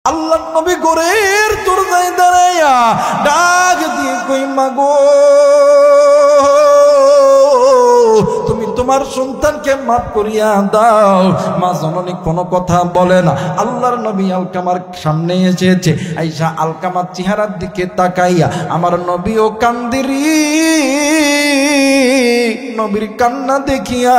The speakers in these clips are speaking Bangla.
আল্লাহর নবী ঘরের দরজায় দাঁড়াইয়া ডাক দিয়ে কই মাগো তুমি তোমার সন্তানকে মাফ করিয়া দাও। মা জননী কোনো কথা বলে না। আল্লাহর নবী আলকামার সামনে এসেছে, আয়েশা আলকামার চেহারার দিকে তাকাইয়া আমার নবীও কান্দিরি। নবীর কান্না দেখিয়া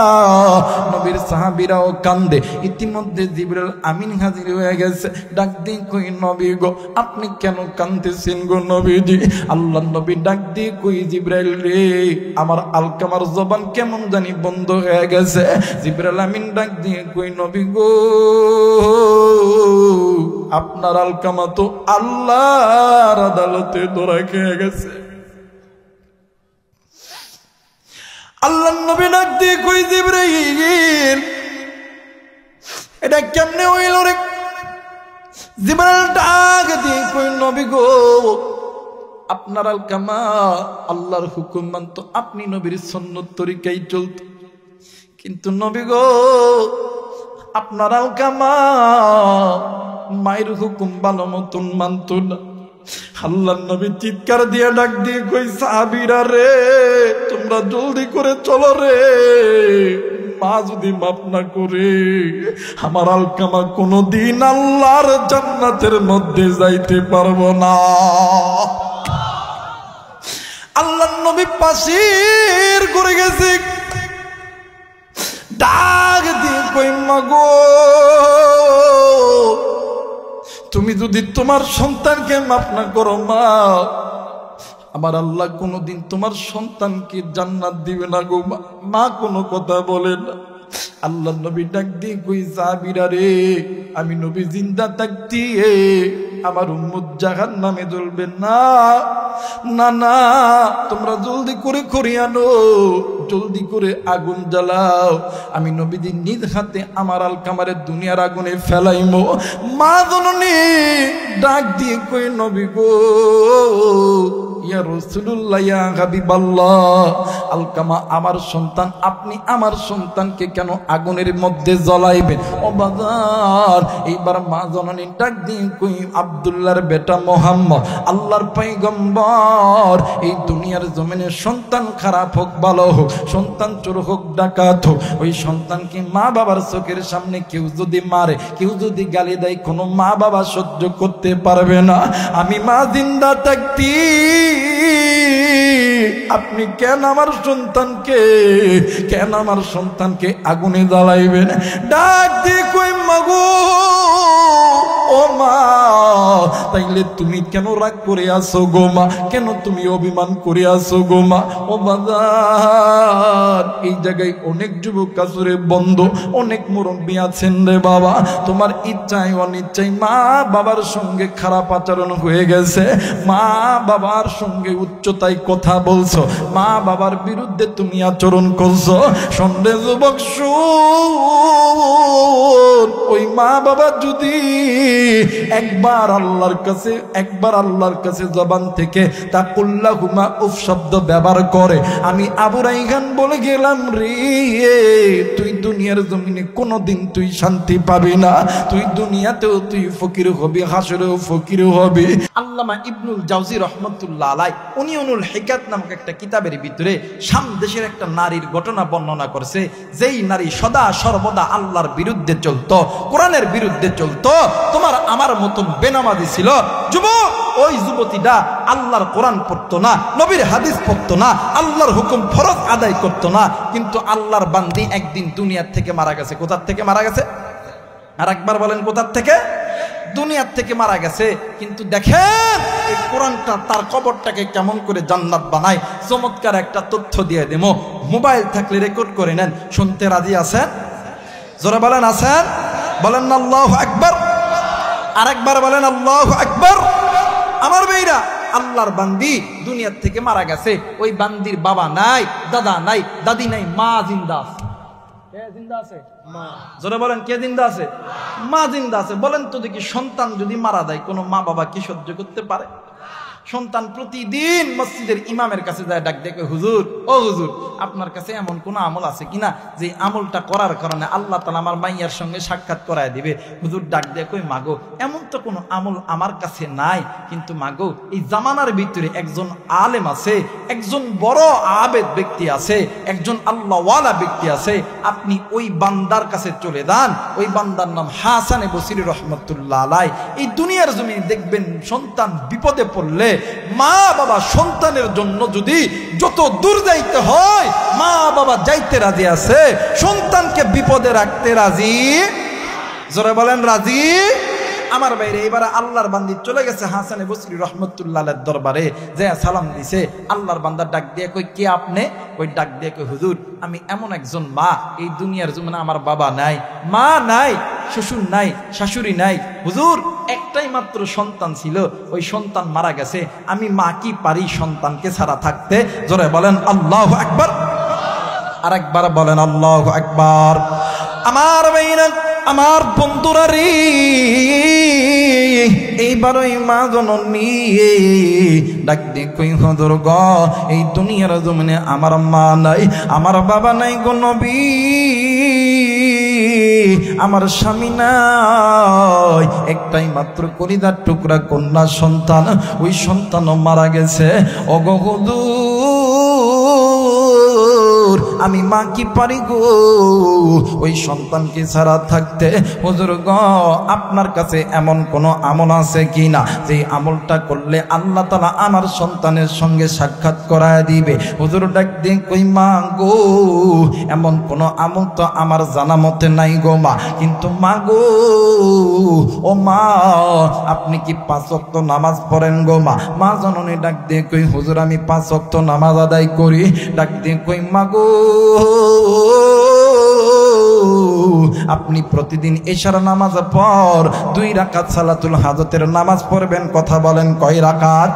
নবীর সাহাবীরাও কান্দে। ইতিমধ্যে জিবরাইল আমিন হাজির হয়ে গেছে। ডাক দিয়ে কই নবী গো আপনি কেন কাঁদতেছেন গো নবীজি? আল্লাহর নবী ডাক দিয়ে কই জিবরাইল রে আমার আলকামার জবান কেমন জানি বন্ধ হয়ে গেছে। জিবরাইল আমিন ডাক দিয়ে কই নবী গো আপনার আলকামা তো আল্লাহর আদালতে ধরা খেয়ে গেছে। আল্লাহর নবী ডাক দিয়ে কই জিবরাইল এটা কেমনে হইল রে? জিবরাইল ডাক দিয়ে কই নবী গো আপনার আলকামা আল্লাহর হুকুম মানত, আপনি নবীর সুন্নত তরিকায় চলত, কিন্তু নবী গো আপনার আলকামা মায়ের হুকুম ভালো মতন মানত না। আল্লাহর নবী চিৎকার দিয়ে ডাক দিয়ে কই সাহাবীরা রে তোমরা জলদি করে চলো রে, মা যদি মাফ না করে আমার আলকামা কোনদিন আল্লাহর জান্নাতের মধ্যে যাইতে পারবো না। আল্লাহর নবী পাশের করে গেছে, ডাক দিয়ে কই মাগো তুমি যদি তোমার সন্তানকে মাফ না করো মা, আমার আল্লাহ কোনদিন তোমার সন্তানকে জান্নাত দিবে না গো মা। মা কোনো কথা বলে না। আল্লাহ নবী ডাক দিয়ে কই সাহাবীরা রে আমি নবী জিন্দা থাকতে আমার উম্মত জাহান্নামে জ্বলবে না। না না তোমরা জলদি করে করে আনো, জলদি করে আগুন জ্বালাও, আমি নবীজি নিজ হাতে আমার আলকামারে দুনিয়ার আগুনে ফেলাইমো। মা জননী ডাক দিয়ে কই নবী গো ইয়া রাসূলুল্লাহ ইয়া হাবিবাল্লাহ আলকামা আমার সন্তান, আপনি আমার সন্তানকে কেন আগুনের মধ্যে জ্বলাইবেন? ও বাজার এইবার মা জননী ডাক দিয়ে কই আব্দুল্লাহর বেটা মোহাম্মদ আল্লাহর পয়গম্বর এই দুনিয়ার জমিনে সন্তান খারাপ হোক ভালো হোক, সন্তান চোর হোক ডাকাত হোক, ওই সন্তানকে মা বাবার চোখের সামনে কেউ যদি মারে, কেউ যদি গালি দেয়, কোনো মা বাবা সহ্য করতে পারবে না। আমি মা জিন্দা থাকতি আপনি কেন আমার সন্তানকে আগুনে জ্বালাইবেন? ডাক দিয়ে কই মাগো ও মা তাইলে তুমি কেন রাগ করে আসো গো মা, কেন তুমি অভিমান করে আসো গো মা? ও বাজার এই জায়গায় অনেক যুবক আসরে বন্ধ, অনেক মুরব্বী আছেন রে বাবা, তোমার ইচ্ছায় অনিচ্ছায় মা বাবার সঙ্গে খারাপ আচরণ হয়ে গেছে, মা বাবার সঙ্গে উচ্চতায় কথা বলছো, মা বাবার বিরুদ্ধে তুমি আচরণ করছো। সন্দেহ যুবক শুন, ওই মা বাবা যদি একবার আল্লাহর কাছে জবান থেকে তাকুল্লাহুমা উফ শব্দ ব্যবহার করে, আমি আবু রাইহান বলে গেলাম রে তুই দুনিয়ার জমিনে কোনোদিন তুই শান্তি পাবি না, তুই দুনিয়াতেও তুই ফকির হবি, হাসরেও ফকির হবি। আল্লামা ইবনুল জাওজি রাহমাতুল্লাহ আলাইহি উনিউনুল হিকাত নামক একটা কিতাবের ভিতরে শাম দেশের একটা নারীর ঘটনা বর্ণনা করেছে, যেই নারী সদা সর্বদা আল্লাহর বিরুদ্ধে চলতো, কোরআনের বিরুদ্ধে চলতো, তোমার আমার মতন বেনামাজি ছিল যুবক। ওই যুবতীটা আল্লাহর কোরআন পড়তো না, নবীর হাদিস পড়তো না, আল্লাহর হুকুম ফরজ আদায় করতো না, কিন্তু আল্লাহর বান্দি একদিন দুনিয়ার থেকে মারা গেছে। কোথার থেকে মারা গেছে? আর একবার বলেন কোথার থেকে? দুনিয়ার থেকে মারা গেছে। কিন্তু দেখেন এই কোরআনটা তার কবরটাকে কেমন করে জান্নাত বানায়। চমৎকার একটা তথ্য দিয়ে দেবো, মোবাইল থাকলে রেকর্ড করে নেন। শুনতে রাজি আছেন? জোরে বলেন আছেন? বলেন না আল্লাহু আকবার। আরেকবার বলেন আল্লাহু আকবার। আমার ভাইরা, আল্লাহর বান্দি দুনিয়ার থেকে মারা গেছে, ওই বান্দির বাবা নাই, দাদা নাই, দাদি নাই, মা জিন্দা আছে। কে জিন্দা আছে? মা। জোরে বলেন কে জিন্দা আছে? মা জিন্দা আছে। বলেন তো দেখি সন্তান যদি মারা যায় কোনো মা বাবা কি সহ্য করতে পারে? সন্তান প্রতিদিন মসজিদের ইমামের কাছে যায়, ডাক দেখে, হুজুর ও হুজুর, আপনার কাছে এমন কোন আমল আছে কিনা যে আমলটা করার কারণে আল্লাহ তাআলা আমার মাইয়ার সঙ্গে সাক্ষাৎ করায় দিবে। হুজুর ডাক দেখে, মাগো এমন তো কোনো আমল আমার কাছে নাই, কিন্তু মাগো এই জামানার ভিতরে একজন আলেম আছে, একজন বড় আবেদ ব্যক্তি আছে, একজন আল্লাহওয়ালা ব্যক্তি আছে, আপনি ওই বান্দার কাছে চলে যান। ওই বান্দার নাম হাসান বসরি রহমতুল্লাহ আলাই। এই দুনিয়ার জমিনে দেখবেন সন্তান বিপদে পড়লে মা বাবা সন্তানের জন্য যদি যত দূর যাইতে হয় মা বাবা যাইতে রাজি আছে, সন্তানকে বিপদে রাখতে রাজি। জোরে বলেন রাজি। আমার বাইরে এবারে আল্লাহর বান্দি চলে গেছে হাসান বসরি রহমতুল্লাহ আলাইহির দরবারে, যে সালাম দিছে। আল্লাহর বান্দা ডাক দিয়ে কই, কে আপনি? ওই ডাক দিয়ে কই, হুজুর আমি এমন একজন মা, এই দুনিয়ার জমিনে আমার বাবা নাই, মা নাই, শ্বশুর নাই, শাশুড়ি নাই, হুজুর একটাই মাত্র সন্তান ছিল, ওই সন্তান মারা গেছে, আমি মা কি পারি সন্তানকে ছাড়া থাকতে? জোরে বলেন আল্লাহু আকবার। আরেকবার বলেন আল্লাহু আকবার। আমার ভাইরা, আমার বন্ধুরা রে, এইবার ওই মা জননী ডাক দিয়ে কই, হুজুর গো এই দুনিয়ার জমিনে আমার মা নাই, আমার বাবা নাই গো নবী, আমার স্বামী নাই, একটাই মাত্র কলিজার টুকরা কন্যা সন্তান, ওই সন্তানও মারা গেছে। ওগো হুজুর আমি মা কি পারি গো ওই সন্তানকে ছাড়া থাকতে? হুজুর গো আপনার কাছে এমন কোন আমল আছে কিনা যে আমলটা করলে আল্লাহ তাআলা আমার সন্তানের সঙ্গে সাক্ষাৎ করায় দিবে? হুজুর ডাক দিয়ে কই, মা গো এমন কোন আমল তো আমার জানা মতে নাই গো মা, কিন্তু মা গো ও মা আপনি কি 5 ওয়াক্ত নামাজ পড়েন গো মা? মা জননী ডাক দিয়ে কই, হুজুর আমি 5 ওয়াক্ত নামাজ আদায় করি। ডাক দিয়ে কই, মা গো আপনি প্রতিদিন এশার নামাজ পর 2 রাকাত সালাতুল হাজতের নামাজ পড়বেন। কথা বলেন কয় রাকাত?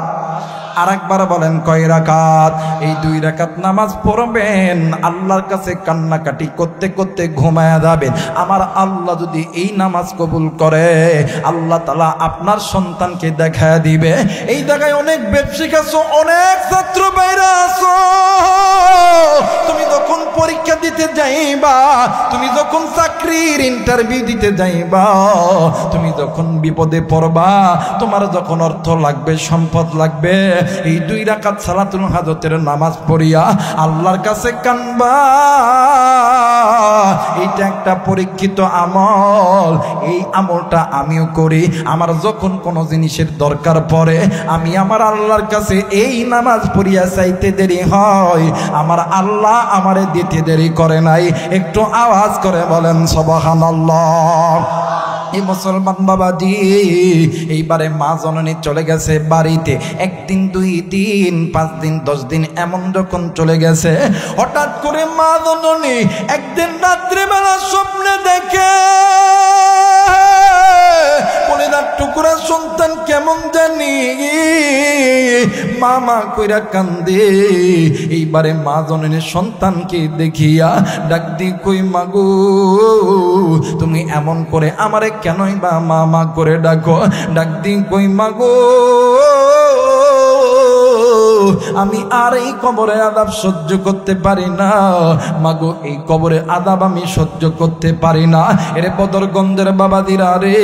আরেকবার বলেন কয় রাকাত? এই 2 রাকাত নামাজ পড়বেন, আল্লাহর কাছে কান্নাকাটি করতে করতে ঘুমায়া যাবেন। আমার আল্লাহ যদি এই নামাজ কবুল করে আল্লাহ তাআলা আপনার সন্তানকে দেখায় দিবে। এই জায়গায় অনেক ব্যবসায়িক আছো, অনেক ছাত্র বাইরা আছো, তুমি যখন পরীক্ষা দিতে যাইবা, তুমি যখন চাকরির ইন্টারভিউ দিতে যাইবা, তুমি যখন বিপদে পড়বা, তোমার যখন অর্থ লাগবে, সম্পদ লাগবে, এই 2 রাকাত সালাতুল হাজতের নামাজ পড়িয়া আল্লাহর কাছে কানবা। এইটা একটা পরীক্ষিত আমল। এই আমলটা আমিও করি। আমার যখন কোনো জিনিসের দরকার পড়ে আমি আমার আল্লাহর কাছে এই নামাজ পড়িয়া চাইতে দেরি হয়, আমার আল্লাহ আমারে দিতে দেরি করে নাই। একটু আওয়াজ করে বলেন সুবহানাল্লাহ। এই মুসলমান বাবাজি এইবারে মা জননী চলে গেছে বাড়িতে। 1 দিন 2 দিন 5 দিন 10 দিন এমন যখন চলে গেছে, হঠাৎ করে মা জননী একদিন রাত্রিবেলা স্বপ্নে দেখে কলিজার টুকরা সন্তান কেমন জানি মামা কইরা কান্দে। এইবারে মা জননীর সন্তানকে দেখিয়া ডাক দি কই, মাগো তুমি এমন করে আমারে কেনই বা মামা করে ডাকো? ডাক দি কই, মাগো আমি আর এই কবরে আযাব সহ্য করতে পারি না, মাগো এই কবরে আযাব আমি সহ্য করতে পারি না। এরে বদরগঞ্জের বাবাদিরা রে,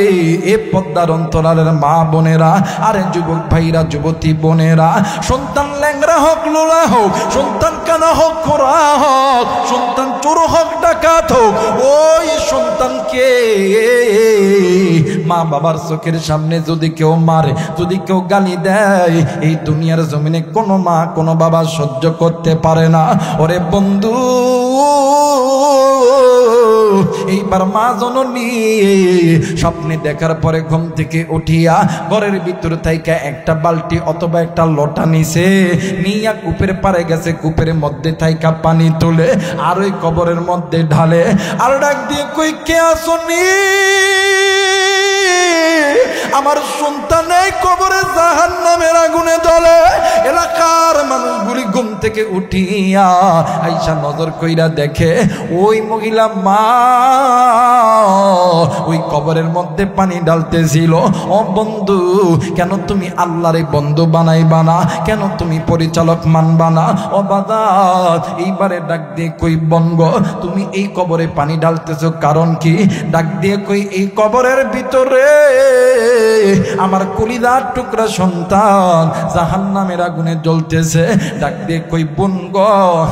এ পদ্মার অন্তরালের মা বোনেরা, আরে যুবক ভাইরা, যুবতী বোনেরা, সন্তান ল্যাংরা হোক লোলা হোক, সন্তান কানা হোক খোরা হোক, সন্তান চোর হোক ডাকাত হোক, ওই সন্তানকে মা বাবার চোখের সামনে যদি কেউ মারে, যদি কেউ গালি দেয়, এই দুনিয়ার জমিনে কোনো মা কোনো বাবা সহ্য করতে পারে না। ওরে বন্ধু এইবার মা জননী স্বপ্নে দেখার পরে ঘুম থেকে উঠিয়া ঘরের ভিতর থেকে একটা বালতি অথবা একটা লোটা নিছে, নিয়া কূপের পারে গেছে, কূপের মধ্যে থাইকা পানি তুলে আর ওই কবরের মধ্যে ঢালে। আর ডাক দিয়ে কই, কে আসনি? আমার সন্তান এই কবরে জাহান্নামের আগুনে জ্বলে। এলাকার মানুষগুলি ঘুম থেকে উঠিয়া আইসা নজর কইরা দেখে ওই মহিলা মা ওই কবরের মধ্যে পানি ঢালতেছিল। ও বন্ধু, কেন তুমি আল্লাহরে বন্ধু বানাইবা না? কেন তুমি পরিচালক মানবা না? ও বাজার, এইবারে ডাক দিয়ে কই বনগ তুমি এই কবরে পানি ঢালতেছো কারণ কি? ডাক দিয়ে কই এই কবরের ভিতরে আমার কলিজার টুকরা সন্তান জাহান্নামের আগুনে জ্বলতেছে। ডাক দিয়ে কই বনগ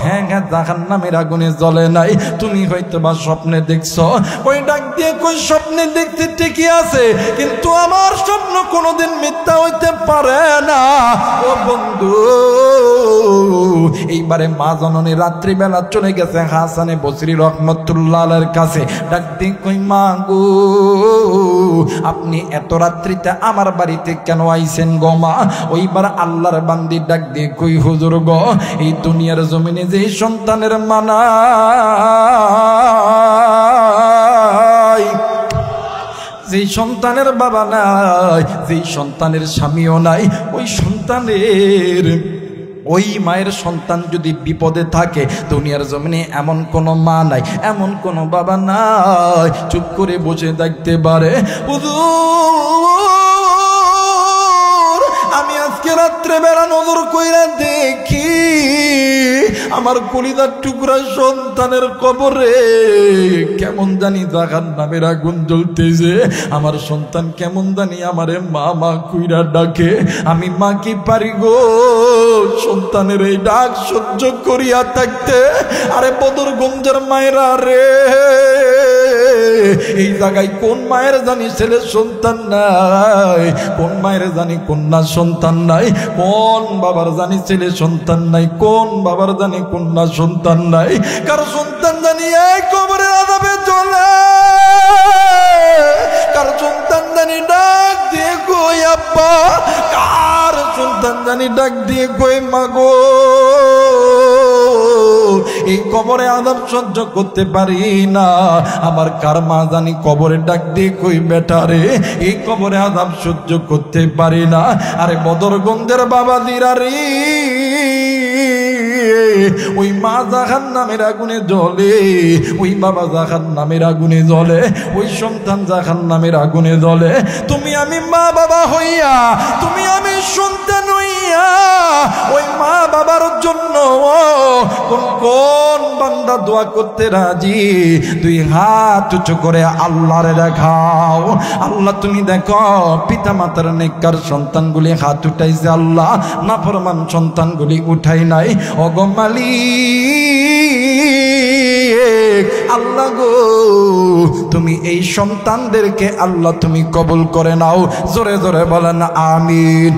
হ্যাঁ হ্যাঁ, জাহান্নামের আগুনে জ্বলে নাই, তুমি হয়তো বা স্বপ্নে দেখছো। ওই ডাক দিয়ে কই স্বপ্নে দেখতে ঠিকই আছে, কিন্তু আমার স্বপ্ন কোনোদিন মিথ্যা হইতে পারে না। ও বন্ধু, এইবারে মা জননী রাত্রিবেলা চলে গেছে হাসানে বসরি রহমতুল্লাহ আলাইহির কাছে। ডাক দিয়ে কই মা গো, আপনি এত রাত্রিতে আমার বাড়িতে কেন আইছেন গো মা? ওইবার আল্লাহর বান্দি ডাক দিয়ে কই হুজুর গো, এই দুনিয়ার জমিনে যে সন্তানের মানা যেই সন্তানের বাবা নাই, যেই সন্তানের স্বামীও নাই, ওই সন্তানের ওই মায়ের সন্তান যদি বিপদে থাকে, দুনিয়ার জমিনে এমন কোনো মা নাই, এমন কোনো বাবা নাই চুপ করে বসে দেখতে পারে। হুজুর, আমি আজকে রাত্রে বেলা নজর কইরা দেখি আমার কলিজার টুকরা সন্তানের কবরে কেমন জানি জাহান্নামের আগুন জ্বলতেছে। আমার সন্তান কেমন জানি আমারে মা মা কইরা ডাকে। আমি মা কি পারি গো সন্তানের এই ডাক সহ্য করিয়া থাকতে? আরে বদরগঞ্জের মায়েরা রে, এই জায়গায় কোন মায়ের জানি ছেলে সন্তান নাই, কোন মায়ের জানি কন্যা সন্তান নাই, কোন বাবার জানি ছেলে সন্তান নাই, কোন বাবার জানি কন্যা সন্তান নাই। কার সন্তান জানি এই কবরের আযাবে চলে, কার সন্তান জানি ডাক দিয়ে কই আব্বা, কার সন্তান জানি ডাক দিয়ে কই মাগো। এই কবরে আযাব সহ্য করতে পারি না। আবার কার মা জানি কবরে ডাক দিয়ে কই বেটা রে, এই কবরে আযাব সহ্য করতে পারি না। আরে বদরগঞ্জের বাবাজিরা রে, ওই মা জাহান্নামের আগুনে জ্বলে, ওই বাবা জাহান্নামের আগুনে জ্বলে, ওই সন্তান জাহান্নামের আগুনে জ্বলে। তুমি আমি মা বাবা হইয়া, তুমি আমি সন্তান হইয়া ওই মা বাবার জন্য কোন কোন বান্দা দোয়া করতে রাজি? দুই হাত উঁচু করে আল্লাহরে দেখাও। আল্লাহ তুমি দেখো পিতা মাতার নেককার সন্তানগুলি হাত উঠাইছে, আল্লাহ নাফরমান সন্তানগুলি উঠাই নাই। ওগো মালিক, আল্লাহ গো তুমি এই সন্তানদেরকে আল্লাহ তুমি কবুল করে নাও। জোরে জোরে বলেন আমিন,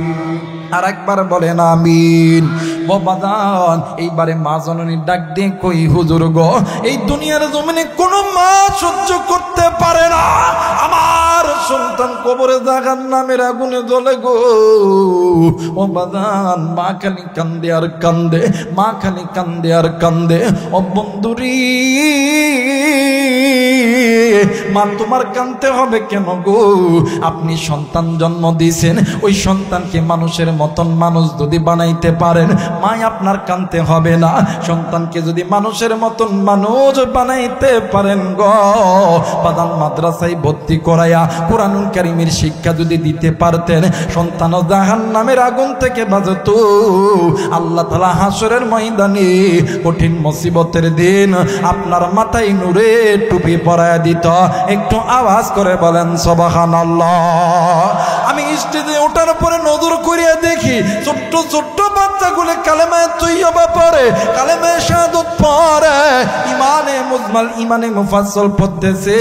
আর একবার বলেন আমিন। বাবাজান, এইবারে মা জননী ডাক দিয়ে কই হুজুর গো, এই দুনিয়ার জমিনে কোনো মা সহ্য করতে পারে না আমার সন্তান কবরে জাহান্নামের আগুনে জ্বলে গো। ও বাজান, মা খালি কান্দে আর কান্দে, মা খালি কান্দে আর কান্দে। ও বন্ধুরি, মা তোমার কাঁদতে হবে কেন গো? আপনি সন্তান জন্ম দিয়েছেন, ওই সন্তানকে মানুষের মতন মানুষ যদি বানাইতে পারেন, মা আপনার কাঁদতে হবে না। সন্তানকে যদি মানুষের মতন মানুষ বানাইতে পারেন গো, বাদান মাদ্রাসায় ভর্তি করাইয়া কুরআনুল কারীমের শিক্ষা যদি দিতে পারতেন, সন্তান জাহান্নামের আগুন থেকে বাঁচত। আল্লাহ তাআলা হাসরের ময়দানে কঠিন মুসিবতের দিন আপনার মাথায় নূরের টুপি পরায়া দিত। একটু আওয়াজ করে বলেন সুবহানাল্লাহ। আমি স্টেজে ওঠার পরে নজর করিয়া দেখি ছোট্ট ছোট্ট বাচ্চাগুলো কালেমায়ে তৈয়বা পড়ে, কালেমায়ে শাহাদাত পড়ে, ইমানে মুজমাল ইমানে মুফাসসাল পড়তেছে।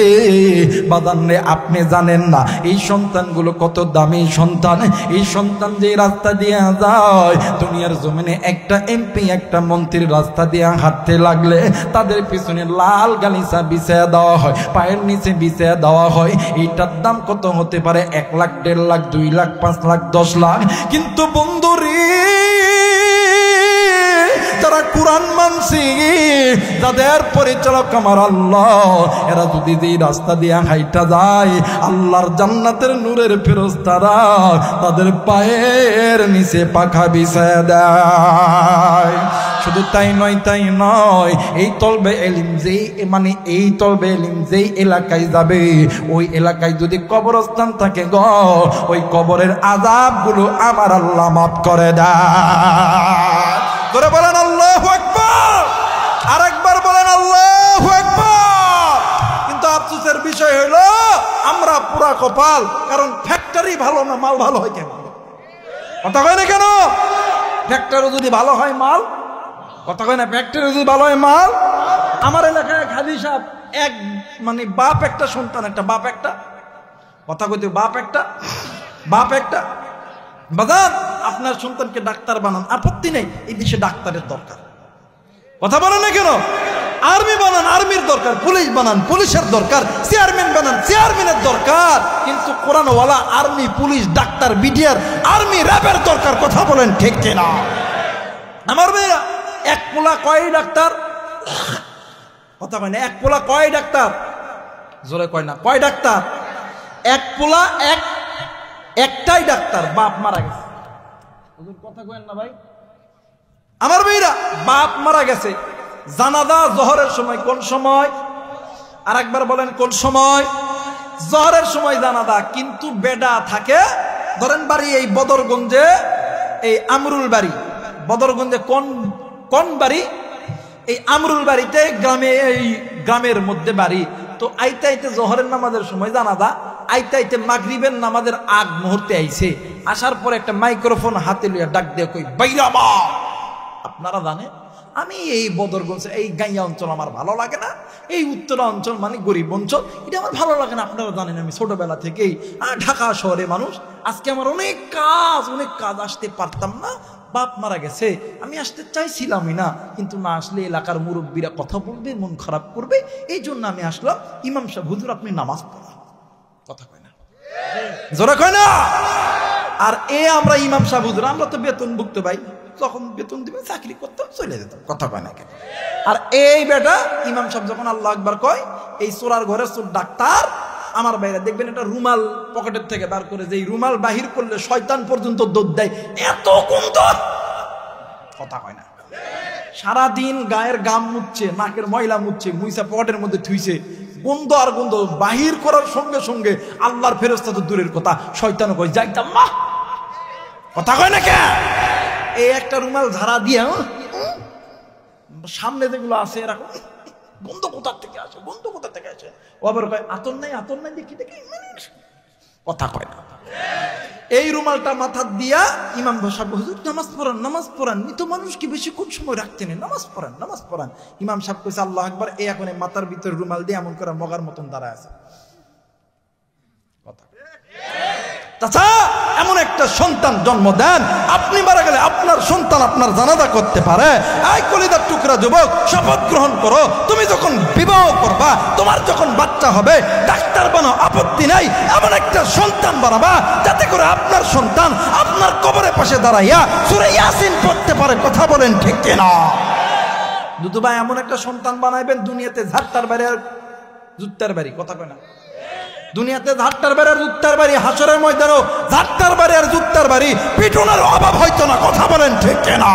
বাদানরে আপনি জানেন না এই সন্তানগুলো কত দামি সন্তান। এই সন্তান যে রাস্তা দিয়ে যায়, দুনিয়ার জমিনে একটা এমপি একটা মন্ত্রীর রাস্তা দিয়ে হাঁটতে লাগলে তাদের পিছনে লাল গালিচা বিছায়া দেওয়া হয়, পায়ের নিচে বিছায়া দেওয়া হয়। এইটার দাম কত হতে পারে? 1 লাখ, 1.5 লাখ, 2 লাখ, 5 লাখ, 10 লাখ। কিন্তু বন্ধুরে, যারা কুরআন মানছি, যাদের পরিচালক আমার আল্লাহ, এরা যদি যেই রাস্তা দিয়ে হাইটা যায়, আল্লাহর জান্নাতের নূরের ফেরেশতারা তাদের পায়ের নিচে পাখা বিছায় দেয়। শুধু তাই নয়, এই তলবে ইলম যেই মানে এই তলবে ইলম যেই এলাকায় যাবে, ওই এলাকায় যদি কবরস্থান থাকে গো, ওই কবরের আযাবগুলো আমার আল্লাহ মাফ করে দেয়। ধরে বলেন আল্লাহু আকবার, আরেকবার বলেন আল্লাহু আকবার। কিন্তু আফসোসের বিষয় হলো আমরা পুরা কপাল, কারণ ফ্যাক্টরি ভালো না, মাল ভালো হয় কেন? কথা কয় না কেন? ফ্যাক্টরি যদি ভালো হয় মাল, কথা কয় না, ফ্যাক্টরি যদি ভালো হয় মাল। আমার এলাকায় খালি সাহেব এক মানে বাপ একটা সন্তান একটা, বাপ একটা, কথা কইতে বাপ একটা বাজান, আপনার সন্তানকে ডাক্তার বানান, আপত্তি নেই, এই দেশে ডাক্তারের দরকার। কথা বলেন না কেন? আর্মি বানান, আর্মির দরকার, পুলিশ বানান, পুলিশের দরকার, চেয়ারম্যান বানান, চেয়ারম্যানের দরকার। কিন্তু কোরআনওয়ালা army, police, doctor, BDR, army, র্যাবের দরকার। কথা বলেন ঠিক কিনা? আমার মেয়েরা এক পোলা কয় ডাক্তার? কথা কয় না, এক পোলা কয় ডাক্তার? জোরে কয় না, কয় ডাক্তার? এক পোলা একটাই ডাক্তার, বাপ মারা গেছে। কথা কয়েন না ভাই। আমার মেয়েরা বাপ মারা গেছে, জানাজা জোহরের সময়। কোন সময়? আর একবার বলেন কোন সময়? জোহরের সময় জানাজা। কিন্তু বেডা থাকে, ধরেন বাড়ি এই বদরগঞ্জে, এই আমরুল বাড়ি, বদরগঞ্জে কোন বাড়ি? এই আমরুল বাড়িতে, গ্রামে, এই গ্রামের মধ্যে বাড়ি। তো আইতে আইতে জোহরের নামাজের সময় জানাজা, আইতে আইতে মাগরিবের নামাজের আগ মুহূর্তে আইছে। আসার পর একটা মাইক্রোফোন হাতে লইয়া ডাক দিয়ে কই, বাইরাবা, আপনারা জানেন আমি এই বদরগঞ্জ, এই গাইয়া অঞ্চল আমার ভালো লাগে না, এই উত্তরা অঞ্চল মানে গরিব অঞ্চল, এটা আমার ভালো লাগে না। আপনারা জানেন আমি ছোটবেলা থেকেই ঢাকা শহরে মানুষ, আজকে আমার অনেক কাজ আসতে পারতাম না, বাপ মারা গেছে, আমি আসতে চাইছিলামই না, কিন্তু না আসলে এলাকার মুরব্বীরা কথা বলবে, মন খারাপ করবে, এই জন্য আমি আসলাম। ইমাম সাহেব, হুজুর আপনি নামাজ পড়া। কথা কয় না, জোরে কয় না। আর আমরা ইমাম সাহেব হুজুর, আমরা তো বেতনভুক্ত ভাই, যখন বেতন দিবেন চাকরি করতাম, চলে যেতাম। কথা কয় না কেন? আর এই বেটা ইমাম সাহেব যখন আল্লাহু আকবার কয়, এই চোরার ঘরে চোর ডাক্তার, আমার বাইরে দেখবেন একটা রুমাল পকেটের থেকে বার করে, যে রুমাল বাহির করলে শয়তান পর্যন্ত দৌড় দেয়, এত গন্ধ। কথা কয় না। সারাদিন গায়ের গাম মুছছে, নাকের ময়লা মুছছে, মুইসা পকেটের মধ্যে থুইছে, গন্ধ আর গন্ধ বাহির করার সঙ্গে সঙ্গে আল্লাহর ফেরেশতা তো দূরের কথা, শয়তানও কয় যাইতাম না। কথা কয় না কে? এই একটা রুমাল ঝাড়া দিয়া সামনে যেগুলো আছে এরকম, গন্ধ কোথা থেকে আসে, গন্ধ কোথা থেকে আসে? ও আবার কয় আতর নাই দেখি। কথা কয় না। এই রুমালটা মাথা দিয়া ইমাম সাহেব, হুজুর নামাজ পড়ান, মৃত মানুষ কি বেশি কোন সময় রাখতে নেই, নামাজ পড়ান। ইমাম সাহেব কইছে আল্লাহু আকবার। এই এখন মাথার ভিতরে রুমাল দিয়ে এমন করে মগার মতন দাঁড়ায় আছে। কথা চাচা, এমন একটা সন্তান জন্ম দেন, আপনি মারা গেলে আপনার সন্তান আপনার জানাজা করতে পারে। এই কলিজার টুকরা যুবক, শপথ গ্রহণ করো, তুমি যখন বিবাহ করবা, তোমার যখন বাচ্চা হবে, ডাক্তার বানাও, আপত্তি নাই, এমন একটা সন্তান বানাবা যাতে করে আপনার সন্তান আপনার কবরের পাশে দাঁড়াইয়া সূরা ইয়াসিন পড়তে পারে। কথা বলেন ঠিক কিনা? দুদুভাই এমন একটা সন্তান বানাইবেন, দুনিয়াতে ঝাড়টার বাড়ি আর জুত্তার বাড়ি। কথা কয় না? দুনিয়াতে ঝাড়টার বাড়ি আর জুত্তার বাড়ি, হাসরের ময়দানেও ঝাড়টার বাড়ি আর জুত্তার বাড়ি, পিটুনের অভাব হইতো না। কথা বলেন ঠিক কিনা?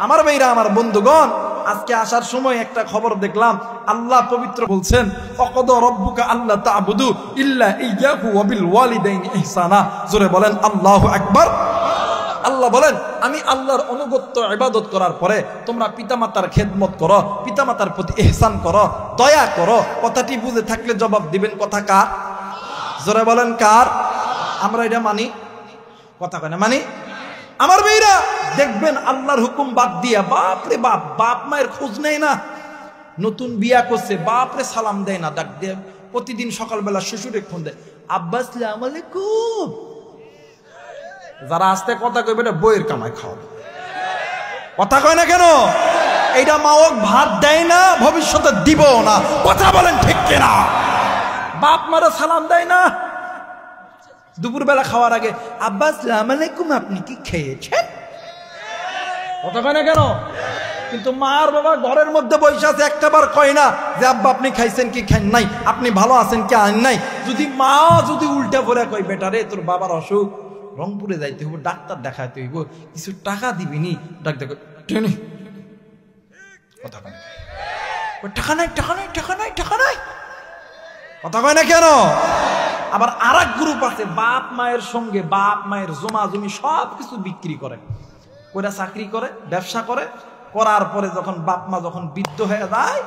আমার ভাইরা, আমার বন্ধুগণ, আজকে আসার সময় একটা খবর দেখলাম, আল্লাহ পবিত্র বলছেন, ওয়াকাদা রাব্বুকা আল্লা তা'বুদু ইল্লা ইয়্যাহু ওয়া বিল ওয়ালিদাইনি ইহসানা। জোরে বলেন আল্লাহু আকবার। আল্লাহ বলেন, আমি আল্লাহর অনুগত্য ইবাদত করার পরে তোমরা পিতামাতার খেদমত করো, পিতামাতার প্রতি ইহসান করো, দয়া করো। কথাটি বুঝে থাকলে জবাব দিবেন, কথা কার? জোরে বলেন কার? আমরা এটা মানি। কথা কয় না মানি। আমার মেয়েরা দেখবেন আল্লাহর হুকুম বাদ দিয়া, বাপরে বাপ মায়ের খোঁজ নেয় না। নতুন বিয়া করছে, বাপরে সালাম দেয় না, ডাক দিয়ে প্রতিদিন সকালবেলা শ্বশুরে ফোন দেয়, আব্বা আসসালামু আলাইকুম। যারা আস্তে কথা কইবে এটা বইয়ের কামাই খাওয়াবে। কথা কয় না কেন? এইটা মাওক ভাত দেয় না, ভবিষ্যতে দিব না। কথা বলেন ঠিক কিনা? বাপ মারা সালাম দেয় না। দুপুরবেলা খাওয়ার আগে, আব্বা আসসালামু আলাইকুম, আপনি কি খেয়েছেন? কথা কয় না কেন? কিন্তু মা আর বাবা ঘরের মধ্যে বসে আছে, একটাবার কয় না যে আব্বা আপনি খাইছেন কি খান নাই, আপনি ভালো আছেন কি আন নাই। যদি মা যদি উল্টা করে কয় বেটা রে তোর বাবার অসুখ, রংপুরে যাইতে হইব, ডাক্তার দেখাইতে হইব, কিছু টাকা দিবিনি, ডাক্তার কথা কয় টাকা নাই টাকা নাই টাকা নাই টাকা নাই, কথা কয় না কেন? আবার আর এক গ্রুপ আছে বাপ মায়ের সঙ্গে বাপ মায়ের জমা জমি সব কিছু বিক্রি করে, ওরা চাকরি করে, ব্যবসা করে, করার পরে যখন বাপ মা যখন বৃদ্ধ হয়ে যায়,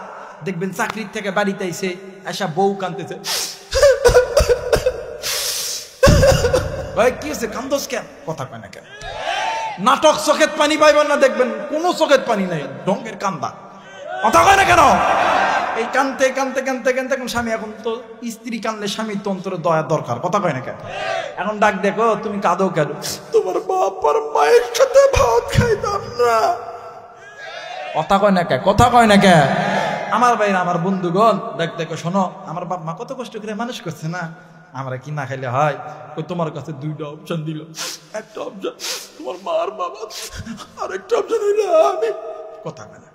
দেখবেন চাকরির থেকে বাড়িতে এসে আসা বউ কাঁদতেছে, কি হয়েছে কান্দোস কেন, কথা কয় না কেন? নাটক চোখের পানি পাইবেন না, দেখবেন কোনো চোখের পানি নাই, ঢঙ্গের কান্দা, কথা কয় না কেন? এই কানতে কানতে কানতে কানতে এখন স্বামী, এখন তো স্ত্রী কানলে স্বামীর তো অন্তরে দয়া দরকার, কথা কয় না কেন? এখন ডাক দেখো তুমি কাঁদো কেন, তোমার বাপ আর মায়ের সাথে ভাত খাইতাম না, কথা কয় না কে, কথা কয় না কে? আমার ভাইরা আমার বন্ধুগণ দেখ দেখো শোনো, আমার বাপ মা কত কষ্ট করে মানুষ করছে না, আমরা কি না খাইলে হয়? ওই তোমার কাছে দুইটা অপশন দিল, একটা অপশন তোমার মা আর বাবা, আর একটা অপশন হইল আমি, কথা কয় না?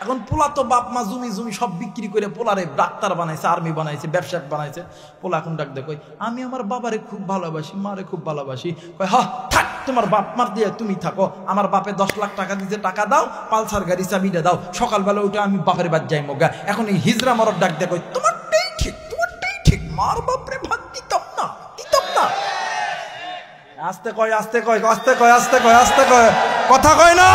এখন পোলা তো বাপ মা জমি জমি সব বিক্রি করে পোলারে ডাক্তার বানাইছে, আর্মি বানাইছে, ব্যবসা বানাইছে, পোলা এখন ডাক দেখো আমি আমার বাবারে খুব ভালোবাসি, মারে খুব ভালোবাসি, কয় হ্যাঁ থাক তোমার বাপ মার দিয়ে তুমি থাকো, আমার বাপে 10 লাখ টাকা দিতে টাকা দাও, পালসার গাড়ি চাবিটা দাও, সকালবেলা উঠে আমি বাপের বাদ যাই মোগা। এখন এই হিজরা মরদ ডাক দেখো তোমারটাই ঠিক, তোমারটাই ঠিক, মার বাপরে ভাত দিতাম না, দিতাম না, আস্তে কয় আস্তে কয় আস্তে কয় আস্তে কয় আস্তে কয়, কথা কয় না?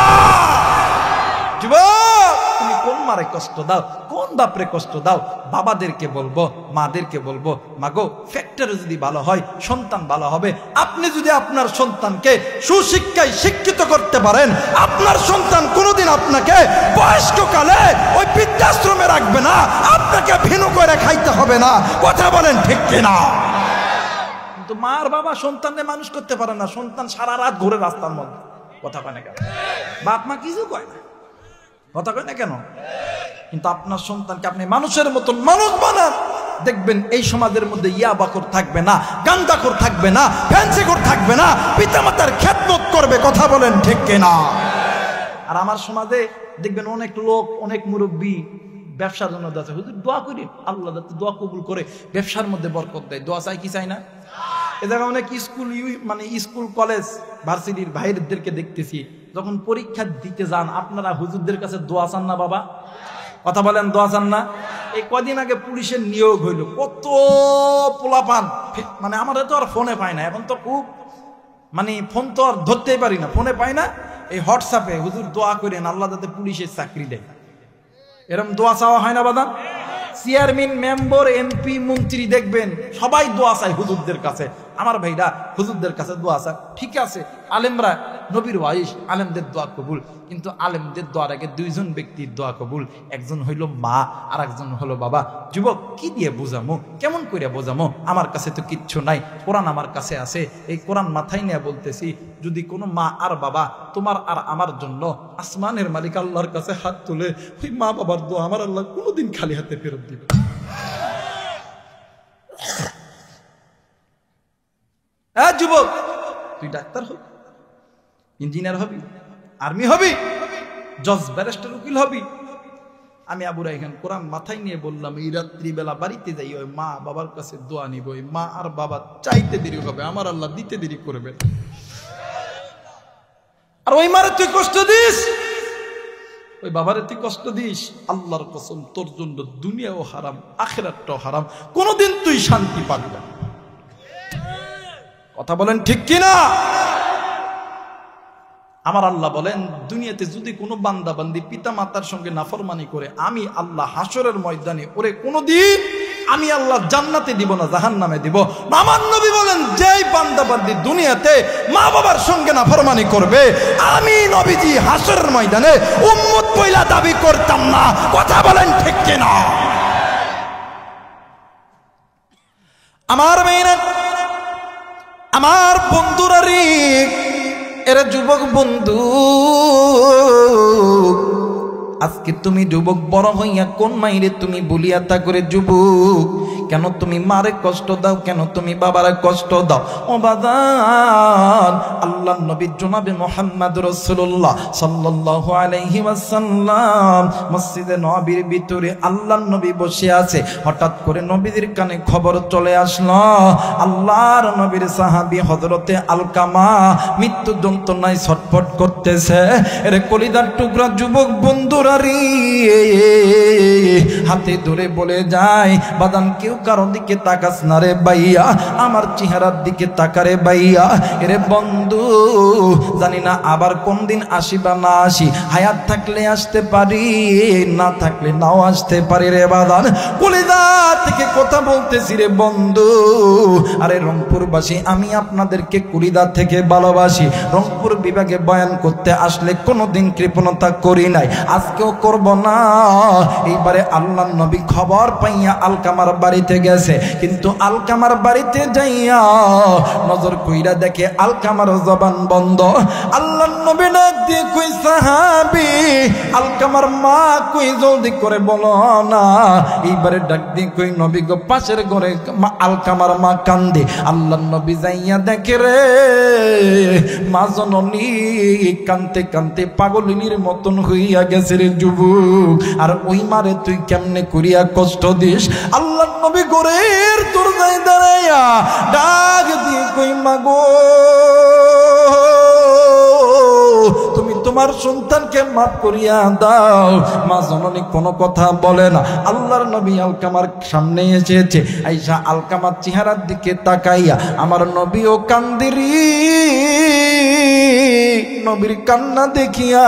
যুবক তুমি কোন মারে কষ্ট দাও, কোন বাপরে কষ্ট দাও? বাবাদেরকে বলবো, মাদেরকে বলবো, মাগো ফ্যাক্টরি যদি ভালো হয় সন্তান ভালো হবে। আপনি যদি আপনার সন্তানকে সুশিক্ষায় শিক্ষিত করতে পারেন, আপনার সন্তান কোনোদিন আপনাকে বয়স্ককালে ওই বৃদ্ধাশ্রমে রাখবে না, আপনাকে ভিন্ন করে খাইতে হবে না, কথা বলেন ঠিক কিনা? কিন্তু মার বাবা সন্তানকে মানুষ করতে পারে না, সন্তান সারা রাত ঘুরে রাস্তার মধ্যে, কথা কয় না কেন? বাপ মা কিছু কয় না, কথা কয় না কেন? কিন্তু আপনার সন্তানকে আপনি মানুষের মতন মানুষ বানান, দেখবেন এই সমাজের মধ্যে ইয়াবাখোর থাকবে না, গান্দাখোর থাকবে না, ফ্যান্সিখোর থাকবে না, পিতামাতার খেদমত করবে, কথা বলেন ঠিক কিনা? আর আমার সমাজে দেখবেন অনেক লোক, অনেক মুরব্বী ব্যবসার জন্য যাচ্ছে, হুজুর দোয়া করি আল্লাহ যাতে দোয়া কবুল করে ব্যবসার মধ্যে বরকত দেয়, দোয়া চাই কি চাই না? এ জায়গায় অনেক স্কুল মানে স্কুল কলেজ ভার্সিটির ভাইদেরকে দেখতেছি, যখন পরীক্ষা দিতে যান আপনারা হুজুরদের কাছে দোয়া চান না বাবা, কথা বলেন দোয়া চান না? এই কদিন আগে পুলিশের নিয়োগ হইল, কত পোলাপান, মানে আমাদের তো আর ফোনে পায় না, এখন তো খুব মানে ফোন তো আর ধরতেই পারি না, ফোনে পাই না, এই হোয়াটসঅ্যাপে হুজুর দোয়া করেন আল্লাহ যাতে পুলিশের চাকরি দেয়, এরকম দোয়া চাওয়া হয় না বাদান? চেয়ারম্যান, মেম্বার, এমপি, মন্ত্রী দেখবেন সবাই দোয়া চায় হুজুরদের কাছে। আমার ভাইরা হুজুরদের কাছে দোয়া চায়, ঠিক আছে, আলেমরা নবীর ওয়ারিস, আলেমদের দোয়া কবুল, কিন্তু আলেমদের দোয়ার আগে দুইজন ব্যক্তির দোয়া কবুল, একজন হইল মা আর একজন হলো বাবা। যুবক কি দিয়ে বোঝামো, কেমন করে বোঝামো? আমার কাছে তো কিচ্ছু নাই, কোরআন আমার কাছে আছে, এই কোরআন মাথায় নিয়ে বলতেছি, যদি কোনো মা আর বাবা তোমার আর আমার জন্য আসমানের মালিক আল্লাহর কাছে হাত তুলে, ওই মা বাবার দোয়া আমার আল্লাহ কোনোদিন খালি হাতে ফেরত দিবে। হ্যাঁ যুবক, তুই ডাক্তার হবি, ইঞ্জিনিয়ার হবি, আর্মি হবি, জজ, ব্যারিস্টার, উকিল হবি। আমি আবু রায়হান কোরআন মাথায় নিয়ে বললাম, এই রাত্রিবেলা বাড়িতে যাই ওই মা বাবার কাছে দোয়া নিব, ওই মা আর বাবা চাইতে দেরি হবে, আমার আল্লাহ দিতে দেরি করবে। আর ওই মারে তুই কষ্ট দিস, ওই বাবারে তুই কষ্ট দিস, আল্লাহর কসম তোর জন্য দুনিয়াও হারাম, আখিরাতটাও হারাম, কোনোদিন তুই শান্তি পাবি না, কথা বলেন ঠিক কিনা? আমার আল্লাহ বলেন, দুনিয়াতে যদি কোনো বান্দা বান্দি পিতা মাতার সঙ্গে নাফরমানি করে, আমি আল্লাহ হাসরের ময়দানে ওরে কোনোদিন আমি আল্লাহ জান্নাতে দিব না, জাহান্নামে দিব। আমার নবী বলেন, যেই বান্দা বান্দি দুনিয়াতে মা বাবার সঙ্গে নাফরমানি করবে, আমি নবীজি হাসরের ময়দানে উম্মত পয়লা দাবি করতাম না, কথা বলেন ঠিক কিনা? আমার মেয়েরা, আমার বন্ধুরা রে, এরা যুবক বন্ধু, আজকে তুমি যুবক বড় হইয়া কোন মাইরে তুমি বলিয়া তা করে যুবক, কেন তুমি মারে কষ্ট দাও, কেন তুমি বাবারে কষ্ট দাও? ও বাদান, আল্লাহর নবী জনাবে মুহাম্মদ রাসূলুল্লাহ সাল্লাল্লাহু আলাইহি ওয়াসাল্লাম মসজিদে নববীর ভিতরে আল্লাহর নবী বসে আছে। হঠাৎ করে নবীর কানে খবর চলে আসলো, আল্লাহর নবীর সাহাবী হযরতে আলকামা মৃত্যু যন্ত্রণায় ছটফট করতেছে। এরে কলিজার টুকরা যুবক বন্ধুরা রে, হাতে ধরে বলে যায়, বাদান কেউ কারো দিকে তাকাস না রে ভাইয়া, আমার চেহারার দিকে তাকারে ভাইয়া। এরে বন্ধু, জানি না আবার কোন দিন আসি বা না আসি, হায়াত থাকলে আসতে পারি, না থাকলে নাও আসতে পারি রে বাদান। কলিজা থেকে কথা বলতেছি রে বন্ধু। আরে রংপুরবাসী, আমি আপনাদেরকে কলিজা থেকে ভালোবাসি। রংপুর বিভাগে বয়ান করতে আসলে কোনোদিন কৃপণতা করি নাই, আজকেও করব না। এইবারে আল্লাহর নবী খবর পাইয়া আলকামার বাড়িতে গেছে, কিন্তু আলকামার বাড়িতে যাইয়া নজর কইরা দেখে আলকামার জবান বন্ধ। আল্লাহর নবী ডাক দিয়ে কই, সাহাবী আলকামার মা কই, জলদি করে বলো না। এইবারে ডাক দিয়ে কই, নবী গো, পাশের ঘরে আলকামার মা কান্দে। আল্লাহর নবী যাইয়া দেখে রে, মা জননী কানতে কানতে পাগলিনীর মতন হইয়া গেছে রে যুবক। আর ওই মারে তুই কেমনে করিয়া কষ্ট দিস? আল্লাহর নবী ঘরের দরজায় দাঁড়াইয়া ডাক দিয়ে কই, মা গো, তুমি তোমার সন্তানকে মাফ করিয়া দাও। মা জননী কোনো কথা বলে না। আল্লাহর নবী আলকামার সামনে এসেছে, আইসা আলকামার চেহারার দিকে তাকাইয়া আমার নবীও কান্দিরি। নবীর কান্না দেখিয়া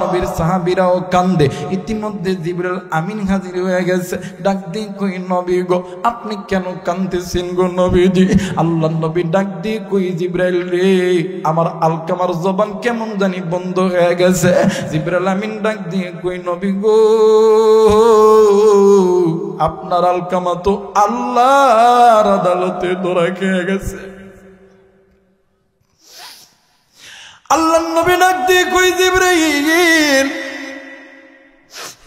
নবীর সাহাবীরাও কান্দে। ইতিমধ্যে জিবরাইল আমিন হাজির হয়ে গেছে। ডাক দিয়ে কই, নবী গো, আপনি কেন কাঁদতেছেন গো নবীজি? আল্লাহর নবী ডাক দিয়ে কই, জিবরাইল রে, আমার আলকামার জবান কেমন জানি বন্ধ হয়ে গেছে। জিবরাইল আমিন ডাক দিয়ে কই, নবী গো, আপনার আলকামা তো আল্লাহর আদালতে ধরা খেয়ে গেছে। আল্লাহর নবী ডাক দিয়ে কই, জিবরাইল,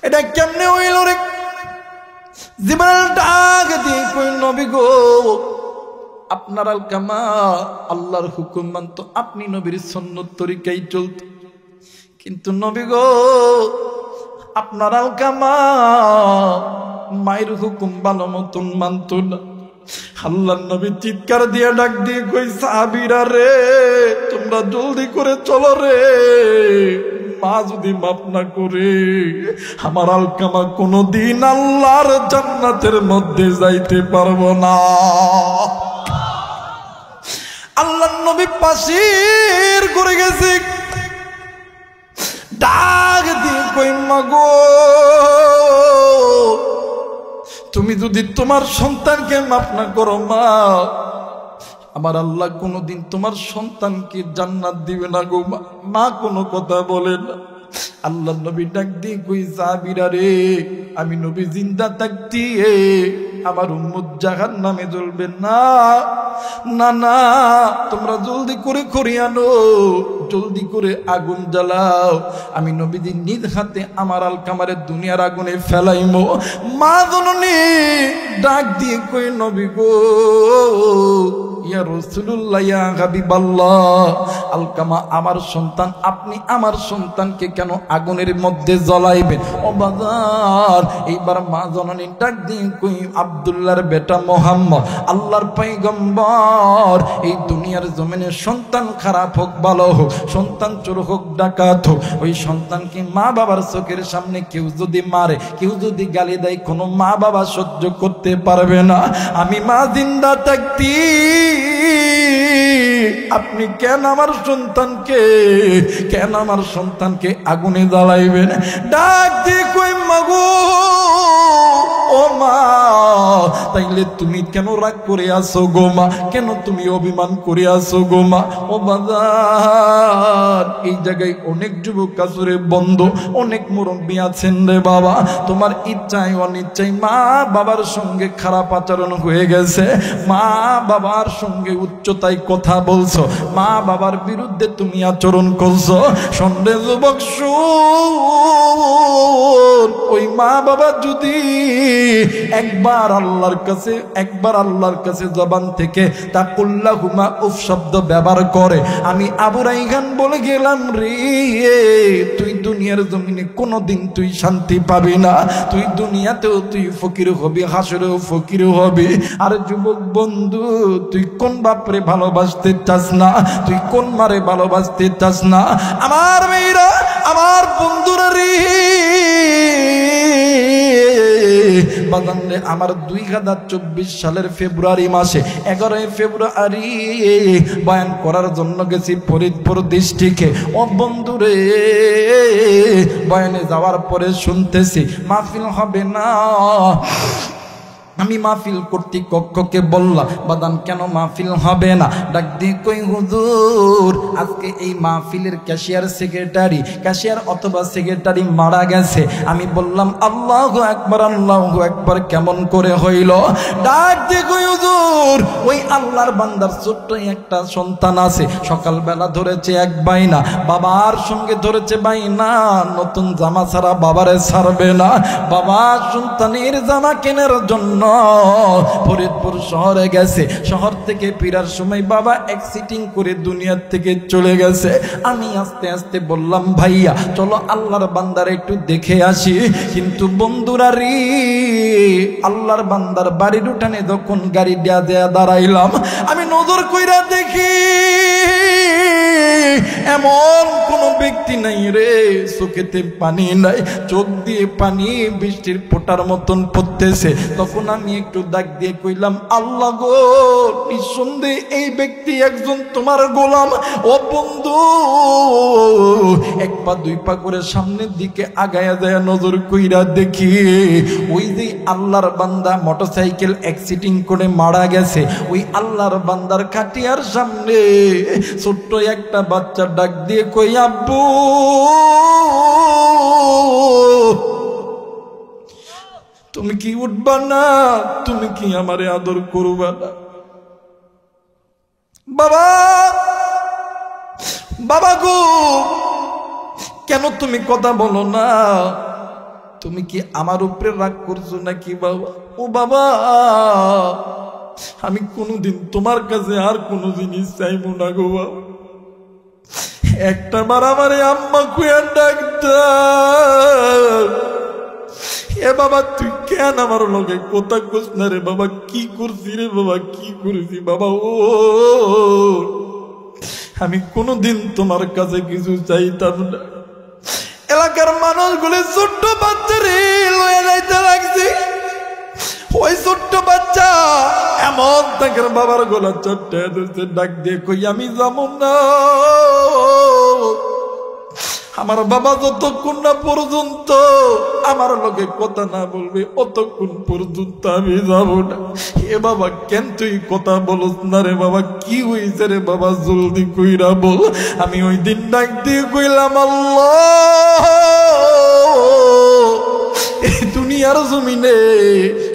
এটা কেমনে হইল রে? জিবরাইল ডাক দিয়ে কই, নবী গো, আপনার আলকামা আল্লাহর হুকুম মানত, আপনি নবীর সুন্নত তরিকায় চলত, কিন্তু নবী গো, আপনার আলকামা মায়ের হুকুম ভালো মতন মানত না। আল্লাহর নবী চিৎকার দিয়ে ডাক দিয়ে কই, সাহাবীরা রে, তোমরা জলদি করে চলো রে, মা যদি মাফ না করে আমার আলকামা কোনদিন আল্লাহর জান্নাতের মধ্যে যাইতে পারবো না। আল্লাহর নবী পাশের করে গেছে, ডাক দিয়ে কই, মা গো, তুমি যদি তোমার সন্তানকে মাফ না করো মা, আমার আল্লাহ কোনোদিন তোমার সন্তানকে জান্নাত দিবে না গো মা। মা কোনো কথা বলে না। আল্লাহ নবী ডাক দিয়ে কই, সাহাবীরা রে, আমি নবী জিন্দা থাকতে আমার উম্মত জাহান্নামে জ্বলবে না। না না, তোমরা জলদি করে খড়ি আনো, জলদি করে আগুন জ্বালাও, আমি নবীজি নিজ হাতে আমার আলকামারে দুনিয়ার আগুনে ফেলাইমো। মা জননী ডাক দিয়ে কই, নবী গো, ইয়া রাসূলুল্লাহ, ইয়া হাবিবাল্লাহ, আলকামা আমার সন্তান, আপনি আমার সন্তানকে কেন আগুনের মধ্যে জ্বলাইবেন? ও বাজার, এইবার মা জননী ডাক দিয়ে কই, আব্দুল্লাহর বেটা মুহাম্মদ, আল্লাহর পয়গম্বর, এই দুনিয়ার জমিনে সন্তান খারাপ হোক ভালো হোক, সন্তান চোর হোক ডাকাত হোক, ওই সন্তানকে মা বাবার চোখের সামনে কেউ যদি মারে, কেউ যদি গালি দেয়, কোনো মা বাবা সহ্য করতে পারবে না। আমি মা জিন্দা থাকতি আপনি কেন আমার সন্তানকে আগুনে জ্বালাইবেন? ডাক দিয়ে কই, মাগো, ও মা, তাইলে তুমি কেন রাগ করে আসো গো মা? কেন তুমি অভিমান করে আসো গো মা? ও বাজার, এই জায়গায় অনেক যুবক আসরে বন্ধু, অনেক মুরব্বী আছেন রে বাবা, তোমার ইচ্ছায় অনিচ্ছায় মা বাবার সঙ্গে খারাপ আচরণ হয়ে গেছে, মা বাবার সঙ্গে উচ্চতায় কথা বলছো, মা বাবার বিরুদ্ধে তুমি আচরণ করছো। সন্দেহ যুবক শুন, ওই মা বাবা যদি একবার আল্লাহর কাছে জবান থেকে তাকুল্লাহুমা উফ শব্দ ব্যবহার করে, আমি আবু রাইহান বলে গেলাম, রে তুই দুনিয়ার জমিনে কোনোদিন তুই শান্তি পাবি না, তুই দুনিয়াতেও তুই ফকির হবি, হাসরেও ফকির হবি। আর যুবক বন্ধু, তুই কোন বাপরে ভালোবাসতে চাস না, তুই কোন মারে ভালোবাসতে চাস না? আমার মেয়েরা, আমার বন্ধুরা রে বাদানরে, আমার 2024 সালের ফেব্রুয়ারি মাসে 11 ফেব্রুয়ারি বয়ান করার জন্য গেছি ফরিদপুর ডিস্ট্রিক্টে। ও বন্ধুরে, বয়ানে যাওয়ার পরে শুনতেছি মাহফিল হবে না। আমি মাহফিল কর্তৃপক্ষকে বললাম, বাদান কেন মাহফিল হবে না? ডাক দিয়ে কই, হুজুর আজকে এই মাহফিলের ক্যাশিয়ার অথবা সেক্রেটারি মারা গেছে। আমি বললাম আল্লাহু আকবার, আল্লাহু আকবার, কেমন করে হইল? ডাক দিয়ে কই, হুজুর ওই আল্লাহর বান্দার ছোট্ট একটা সন্তান আছে, সকালবেলা ধরেছে এক বাইনা, বাবার সঙ্গে ধরেছে বাইনা, নতুন জামা ছাড়া বাবারে ছাড়বে না। বাবা সন্তানের জামা কেনার জন্য ফরিদপুর শহরে গেছে, শহর থেকে ফেরার সময় বাবা অ্যাক্সিডেন্ট করে দুনিয়ার থেকে চলে গেছে। আমি আস্তে আস্তে বললাম, ভাইয়া চলো আল্লাহর বান্দার একটু দেখে আসি। কিন্তু বন্ধুরা রে, আল্লাহর বান্দার বাড়ির উঠানে যখন গাড়ি দেয়া দাঁড়াইলাম, আমি নজর কইরা দেখি এমন কোন ব্যক্তি নাই রে, চোখেতে পানি নাই, চোখ দিয়ে পানি বৃষ্টির ফোঁটার মতন পড়তেছে। তখন আমি একটু ডাক দিয়ে কইলাম, আল্লাহ গো, নিঃসন্দেহে এই ব্যক্তি একজন তোমার গোলাম। ও বন্ধু, এক পা দুই পা করে সামনের দিকে আগায়া যায়, নজর কইরা দেখি ওই যে আল্লাহর বান্দা মোটরসাইকেল অ্যাক্সিডেন্ট করে মারা গেছে, ওই আল্লাহর বান্দার খাটিয়ার সামনে ছোট্ট একটা বাচ্চা ডাক দিয়ে কই, আব্বু তুমি কি উঠবা না? তুমি কি আমারে আদর করবা না? বাবা, বাবা গো, কেন তুমি কথা বলো না? তুমি কি আমার উপরে রাগ করছো নাকি বাবা? ও বাবা, আমি কোনোদিন তোমার কাছে আর কোনো জিনিস চাইবো না গো বাবা। একটা বার আমারে আম্মা কুয়া ডাক্তার, এ বাবা তুই কেন আমার লগে কথা কস না রে বাবা? কি করছি রে বাবা, কি করেছি বাবা? ও আমি কোনোদিন তোমার কাছে কিছু চাইতাম না। এলাকার মানুষগুলি ছোট্ট বাচ্চা রে লয়ে যাইতে লাগছে। ওই ছোট্ট বাচ্চা এমন তাকে বাবার গলা চট্টে ধরছে, ডাক দিয়ে কই, আমি যাবো না। আমার বাবা যতক্ষণ না পর্যন্ত আমার লগে কথা না বলবে অতক্ষণ পর্যন্ত আমি যাব না। এ বাবা, কেন তুই কথা বলস না রে বাবা? কি হয়েছে রে বাবা, জলদি কইরা বল। আমি ওই দিন ডাক দিয়ে কইলাম, আল্লাহ, এই দুনিয়ার জমিনে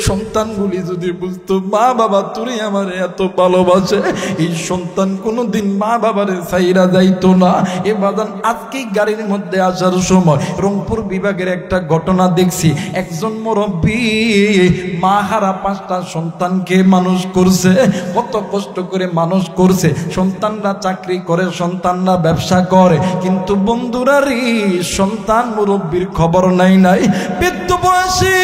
সন্তানগুলি যদি বুঝতো মা বাবা তোরে আমার এত ভালোবাসে, এই সন্তান কোনোদিন মা বাবারে ছাইরা যাইতো না। এ বাদান, আজকেই গাড়ির মধ্যে আসার সময় রংপুর বিভাগের একটা ঘটনা দেখছি। একজন মুরব্বী মা হারা 5টা সন্তানকে মানুষ করছে, কত কষ্ট করে মানুষ করছে। সন্তানরা চাকরি করে, সন্তানরা ব্যবসা করে, কিন্তু বন্ধুরা রে, সন্তান মুরব্বীর খবর নাই। বৃদ্ধ বয়সে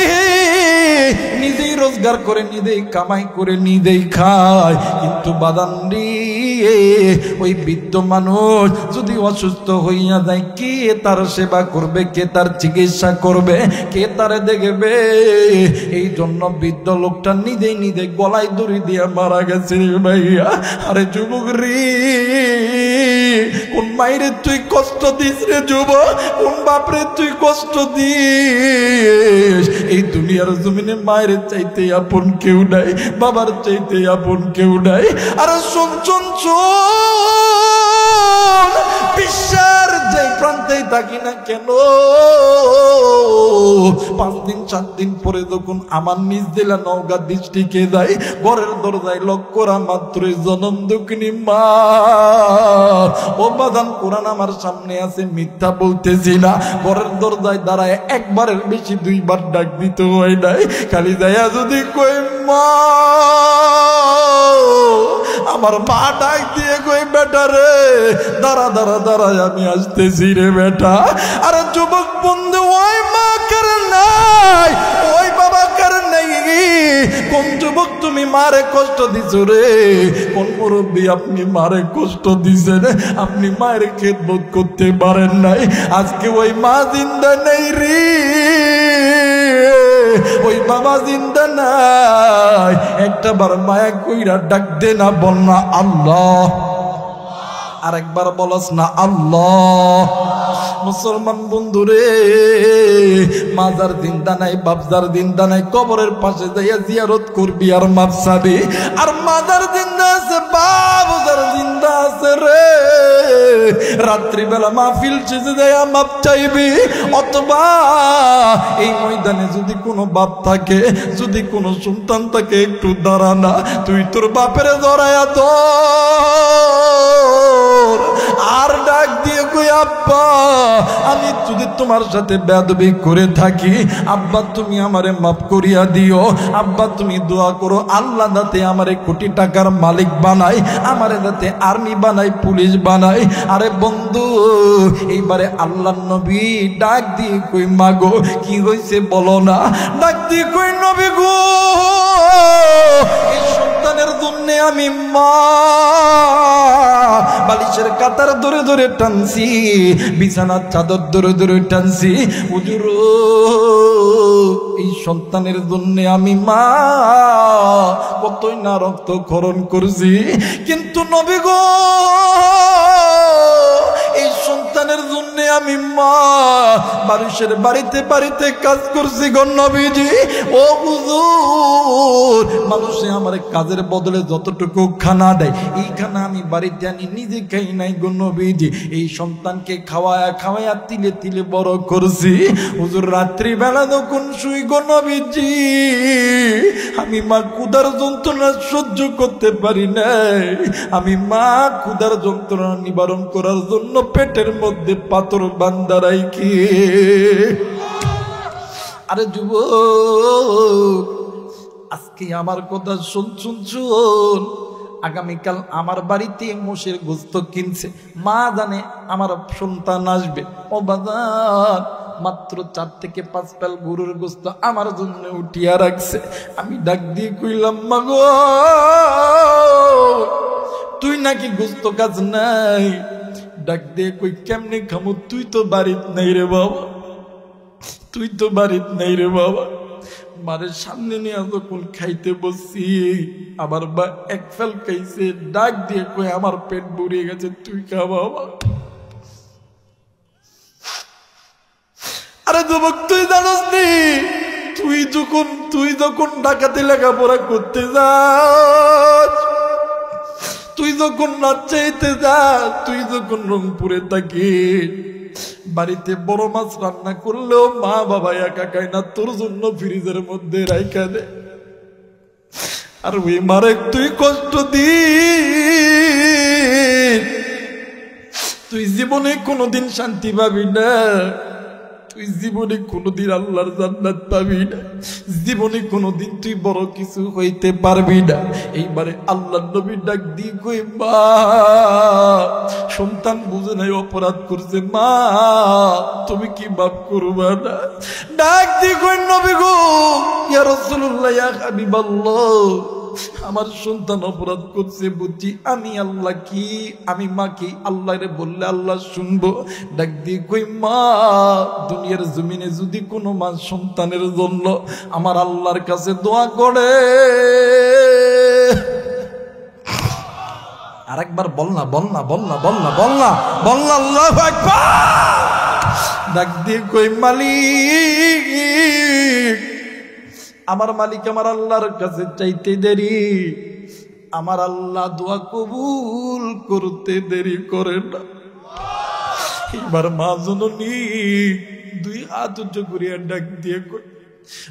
নিজেই রোজগার করে, নিজেই কামাই করে, নিজেই খায়, কিন্তু বাদান রে, ওই বৃদ্ধ মানুষ যদি অসুস্থ হইয়া যায়, কে তার সেবা করবে, কে তার চিকিৎসা করবে, কে তারে দেখবে? এই জন্য বৃদ্ধ লোকটা নিজেই নিজে গলায় দড়ি দিয়ে মারা গেছে রে ভাইয়া। আরে যুবক রে, কোন মায়েরে তুই কষ্ট দিস রে যুবক? কোন বাপরে তুই কষ্ট দিস? এই দুনিয়ার জমিনে মায়ের চাইতে আপন কেউ নাই, বাবার চাইতে আপন কেউ নাই। আর শোন, বিশ্বের যে প্রান্তে ডাকতেই থাকি না কেন? 5 দিন 4 দিন পরে যখন আমার নিজ জেলা নওগাঁ ডিস্ট্রিক্টে যাই, ঘরের দরজায় লক করা মাত্রই জনম দুঃখিনী মা, ও বাদান কোরআন আমার সামনে আছে, মিথ্যা বলতেছি না। ঘরের দরজায় দাঁড়ায় একবারের বেশি 2 বার ডাক দিতে হয় নাই। খালি যাইয়া যদি কই মা, আমার মা ডাক দিয়ে কই বেটা রে দাঁড়া দাঁড়া দাঁড়ায় আমি আসতেছি রে বেটা। আরে যুবক বন্ধু, ওই মা কার নাই, ওই বাবা কার নাই? কোন যুবক তুমি মারে কষ্ট দিছো রে? কোন মুরব্বী আপনি মারে কষ্ট দিছেন? আপনি মায়ের খেদমত করতে পারেন নাই। আজকে ওই মা জিন্দা নেই রে, ওই বাবা জিন্দা নাই। একটা বার মায়া কইরা ডাক দে না, বল না আল্লাহ। আরেকবার বলস না আল্লাহ। মুসলমান বন্ধুরে, মাজার জিন্দা নাই, বাপজার জিন্দা নাই, কবরের পাশে যাইয়া জিয়ারত করবি আর মাপ চাবি। আর মাজার জিন্দা আছে, বাপজার জিন্দা আছে রে। রাত্রিবেলা মাহফিল শেষে যাইয়া মাপ চাইবি। অথবা এই ময়দানে যদি কোনো বাপ থাকে, যদি কোনো সন্তান থাকে, একটু দাঁড়া না, তুই তোর বাপের জড়াইয়া ধর আর ডাক দিয়ে কই আব্বা, আমি যদি তোমার সাথে বেয়াদবি করে থাকি, আব্বা তুমি আমারে মাফ করিয়া দিও। আব্বা তুমি দোয়া করো আল্লাহ যাতে আমারে কোটি টাকার মালিক বানাই, আমারে যাতে আর্মি বানাই, পুলিশ বানাই। আরে বন্ধু, এইবারে আল্লাহর নবী ডাক দিয়ে কই মাগো কি হইছে বলো না? ডাক দিয়ে কই নবী গো, এই সন্তানের জন্য আমি মা বালিশের কাতার ধরে ধরে টানছি, বিছানার চাদর ধরে ধরে টানছি। হুজুর, এই সন্তানের জন্য আমি মা কতই না রক্তক্ষরণ করছি, কিন্তু নবী গো এই সন্তানের জন্য আমি মা বালিশের বাড়িতে বাড়িতে কাজ করছি গো নবীজি। ও হুজুর, মানুষে আমার কাজের বদলে যতটুকু খানা দেয়, এই খানা আমি বাড়িতে আনি নিজে খাই নাই গো নবীজি। এই সন্তানকে খাওয়ায়া খাওয়ায়া তিলে তিলে বড় করছি। হুজুর, রাত্রিবেলা যখন শুই গো নবীজি, আমি মা ক্ষুধার যন্ত্রণা সহ্য করতে পারি নাই। আমি মা ক্ষুধার যন্ত্রণা নিবারণ করার জন্য পেটের মধ্যে পাথর বান্ধা রাখি। আরে যুবক, আজকে আমার কথা শুন, আগামীকাল আমার বাড়িতে মোষের গোস্ত কিনছে, মা জানে আমার সন্তান আসবে। ও বাজার, মাত্র 4 থেকে 5 পেল গরুর গোস্ত আমার জন্য উঠিয়া রাখছে। আমি ডাক দিয়ে কইলাম, মাগো তুই নাকি গোস্ত কাজ নাই? ডাক দিয়ে কই কেমনে খামো, তুই তো বাড়িত নাই রে বাবা, তুই তো বাড়িত নাই রে বাবা। মারের সামনে নিয়ে যখন খাইতে বসছি, আবার বা 1 ফেল খাইছে। ডাক দিয়ে কই আমার পেট ভরে গেছে, তুই খা বাবা। আরে যুবক, তুই জানোস নি, তুই যখন ঢাকাতে লেখাপড়া করতে যাস, তুই যখন রাজশাহীতে যাস, তুই যখন রংপুরে থাকিস, বাড়িতে বড় মাছ রান্না করলেও মা বাবা একা খায় না, তোর জন্য ফ্রিজের মধ্যে রাইখা দে। আর ওই মারে তুই কষ্ট দিস, তুই জীবনে কোনোদিন শান্তি পাবি না, তুই জীবনে কোনোদিন আল্লাহর জান্নাত পাবি না, জীবনে কোনোদিন তুই বড় কিছু হইতে পারবি না। এইবারে আল্লাহর নবী ডাক দিয়ে কই, মা সন্তান বুঝে নাই অপরাধ করছে, মা তুমি কি মাফ করবা না? ডাক দিয়ে কই, নবী গো, ইয়া রাসূলুল্লাহ, ইয়া হাবিবাল্লাহ, আমার সন্তান অপরাধ করছে বুঝছি, আমি আল্লাহ কি, আমি মা কি, আল্লাহ রে বললে আল্লাহ শুনবো। ডাক দিয়ে কই, মা দুনিয়ার জমিনে যদি কোনো মা সন্তানের জন্য আমার আল্লাহর কাছে দোয়া করে, আরেকবার বল না, বল না, বল না, বল না, বল না, বল না, আল্লাহু আকবার। ডাক দিয়ে কই, মালিক, আমার মালিক আমার আল্লাহর কাছে চাইতে দেরি, আমার আল্লাহ দোয়া কবুল করতে দেরি করে না। এবার মা জননী দুই হাত উচ্চ করিয়া ডাক দিয়ে কই,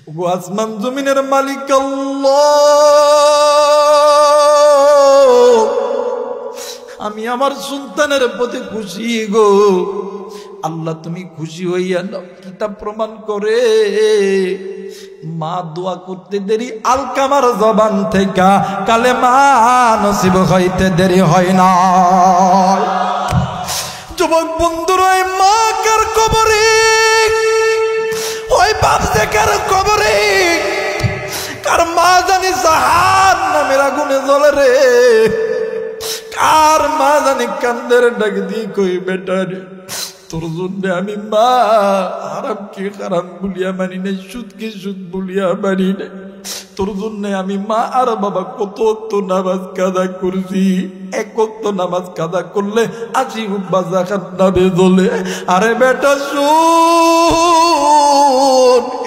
ওগো আসমান জমিনের মালিক আল্লাহ, আমি আমার সন্তানের প্রতি খুশি গো আল্লাহ, তুমি খুশি হইয়া নাও। কিতাব প্রমাণ করে মা দোয়া করতে দেরি আলকামার জবান থেকে কালেমা নসিব হইতে দেরি হয় না। যুবক বন্ধুরা, ওই মা কার কবরে, ওই বাপ যে কার কবরে, কার মা জানি জাহান্নামের আগুনে জ্বলে রে, কার মা জানি কান্দের ডাক দিয়ে কই, বেটা রে তোর জন্য আমি মা হারামকে হারাম বলিয়া মানি নাই, সুদকে সুদ বলিয়া মানি নাই, তোর জন্য আমি মা আর বাবা কত তো নামাজ কাদা করছি। এক ওয়াক্ত নামাজ কাদা করলে 80 হুব্বা যাকাত নামে জ্বলে। আরে বেটা শুন,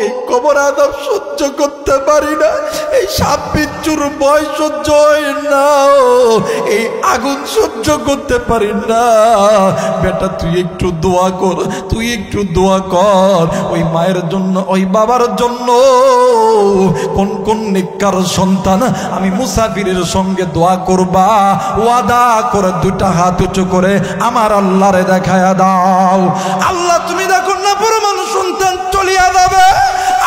এই কবর আযাব সহ্য করতে পারি না, এই সাপ বিচ্ছুর ভয় সহ্য হয় না, এই আগুন সহ্য করতে পারি না। বেটা তুই একটু দোয়া কর, তুই একটু দোয়া কর ওই মায়ের জন্য, ওই বাবার জন্য। কোন কোন নেককার সন্তান আমি মুসাফিরের সঙ্গে দোয়া করবা, ওয়াদা করে দুটা হাত উঁচু করে আমার আল্লাহরে দেখায়া দাও। আল্লাহ তুমি দেখো না পরমান সন্তান চলিয়া যাবে,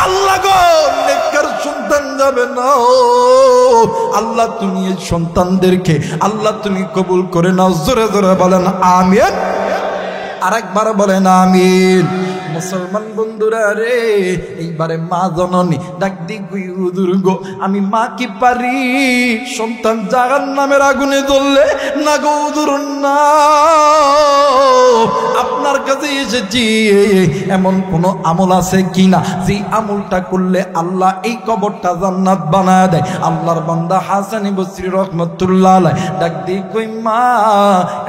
আল্লাহ গো নেককার সন্তান যাবে না। আল্লাহ তুমি এই সন্তানদেরকে আল্লাহ তুমি কবুল করে নাও। জোরে জোরে বলেন আমিন, আরেকবার বলেন আমিন। মুসলমান বন্ধুরা রে, এইবারে মা জননী ডাক দি কই, হুজুর গো আমি মা কি পারি সন্তান জাহান্নামের আগুনে জ্বললে? না গো হুজুর না, আপনার কাছে এসেছি এমন কোন আমল আছে কিনা যে আমলটা করলে আল্লাহ এই কবরটা জান্নাত বানায় দেয়। আল্লাহর বান্দা হাসান বসরি রাহমাতুল্লাহ আলাইহি ডাক দি কই, মা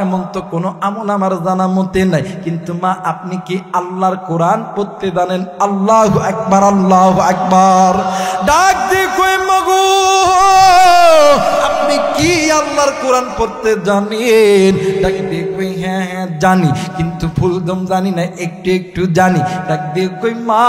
এমন তো কোনো আমল আমার জানা মতে নাই, কিন্তু মা আপনি কি আল্লাহর কোরআন পড়তে জানেন? আল্লাহু আকবার, আল্লাহু আকবার। ডাক দিয়ে কই, মাগো আপনি কি আল্লাহর কোরআন পড়তে জানেন? ডাক দিয়ে কই, হ্যাঁ হ্যাঁ জানি, কিন্তু ফুলদম জানি না, একটু একটু জানি। ডাক দিয়ে কই, মা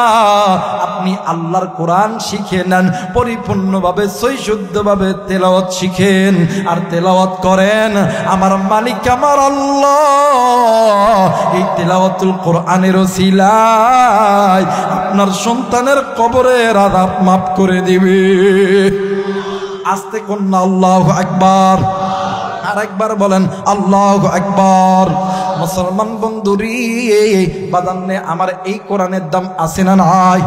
আপনি আল্লাহর কোরআন শিখে নেন, পরিপূর্ণভাবে সহিশুদ্ধভাবে তেলাওয়াত শিখেন আর তেলাওয়াত করেন। আমার মালিক আমার আল্লাহ এই তেলাওয়াতুল কোরআনের ওসিলায় আপনার সন্তানের কবরের আযাব মাফ করে দিবে। আস্তে কন্যা আল্লাহু আকবার, আরেকবার বলেন আল্লাহু আকবার। মুসলমান বন্ধুরি বাদান্নে আমার এই কোরআনের দাম আছে না নাই?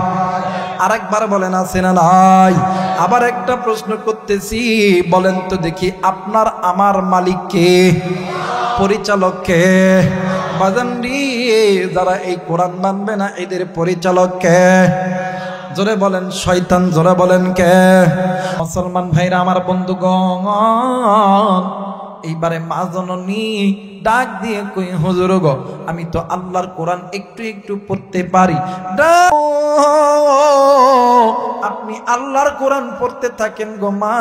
আরেকবার বলেন আছে না নাই? আবার একটা প্রশ্ন করতেছি, বলেন তো দেখি আপনার আমার মালিক কে? পরিচালক কে? বাজানরি যারা এই কোরআন মানবে না এদের পরিচালক কে? জোরে বলেন শয়তান, জোরে বলেন কে? মুসলমান ভাইরা আমার বন্ধুগণ, এইবারে মা জননী ডাক দিয়ে কই, হুজুর গো আমি তো আল্লাহর কোরআন একটু একটু পড়তে পারি। আপনি আল্লাহর কোরআন পড়তে থাকেন গো মা,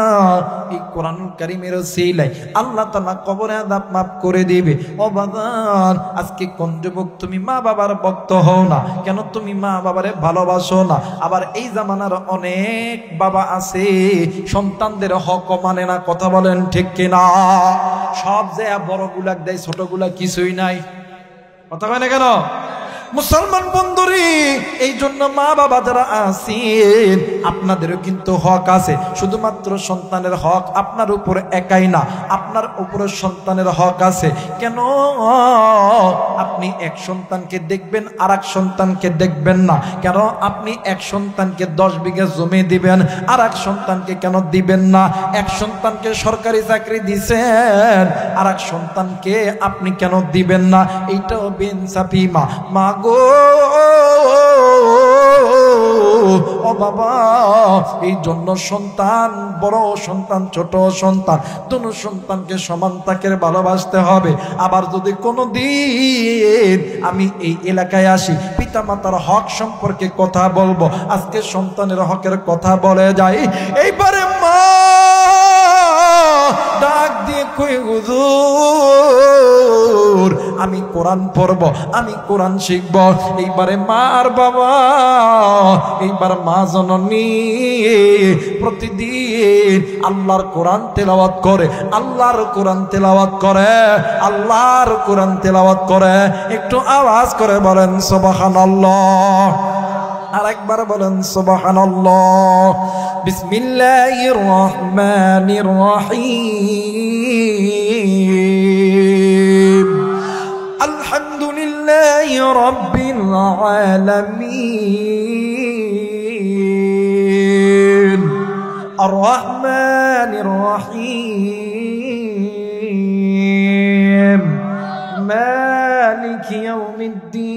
এই কোরআনুল কারীমের ওসিলায় আল্লাহ তাআলা কবরে আযাব মাফ করে দিবে। ও বাজান, আজকে কোন যুবক তুমি মা বাবার ভক্ত হও না কেন? তুমি মা বাবারে ভালোবাসো না। আবার এই জামানার অনেক বাবা আছে সন্তানদের হক মানে না, কথা বলেন ঠিক কিনা? সব যে বড়গুলা দেয়, ছোটগুলা কিছুই নাই, কথা কয় না কেন? মুসলমান বন্ধুরি, এই জন্য মা বাবা যারা আছেন আপনাদেরও কিন্তু হক আছে। শুধুমাত্র সন্তানের হক আপনার উপর একাই না, আপনার উপরে সন্তানের হক আছে। কেন আপনি এক সন্তানকে দেখবেন আর এক সন্তানকে দেখবেন না? কেন আপনি এক সন্তানকে 10 বিঘা জমি দিবেন আর এক সন্তানকে কেন দিবেন না? এক সন্তানকে সরকারি চাকরি দিছেন আর এক সন্তানকে আপনি কেন দিবেন না? এইটাও বেইনসাফি। মা গো ও বাবা, এই জন্য সন্তান, বড় সন্তান ছোট সন্তান, দুনো সন্তানকে সমান তাকে ভালোবাসতে হবে। আবার যদি কোনো দিন আমি এই এলাকায় আসি পিতা মাতার হক সম্পর্কে কথা বলবো, আজকে সন্তানের হকের কথা বলে যাই। এইবারে মা ডাক দিয়ে কই, হুজুর আমি কোরআন পড়ব, আমি কোরআন শিখব। এইবারে মা আর বাবা, এইবার মা জননী প্রতিদিন আল্লাহর কোরআন তেলাওয়াত করে, আল্লাহর কোরআন তেলাওয়াত করে, আল্লাহর কোরআন তেলাওয়াত করে। একটু আওয়াজ করে বলেন সুবহানাল্লাহ। আরেকবার বলেন সুবহানাল্লাহ। বিসমিল্লাহির রহমানির রহিম। আলহামদুলিল্লাহি রাব্বিল আলামিন। আর রহমানির রহিম। মালিকি ইয়াউমিদ্দিন।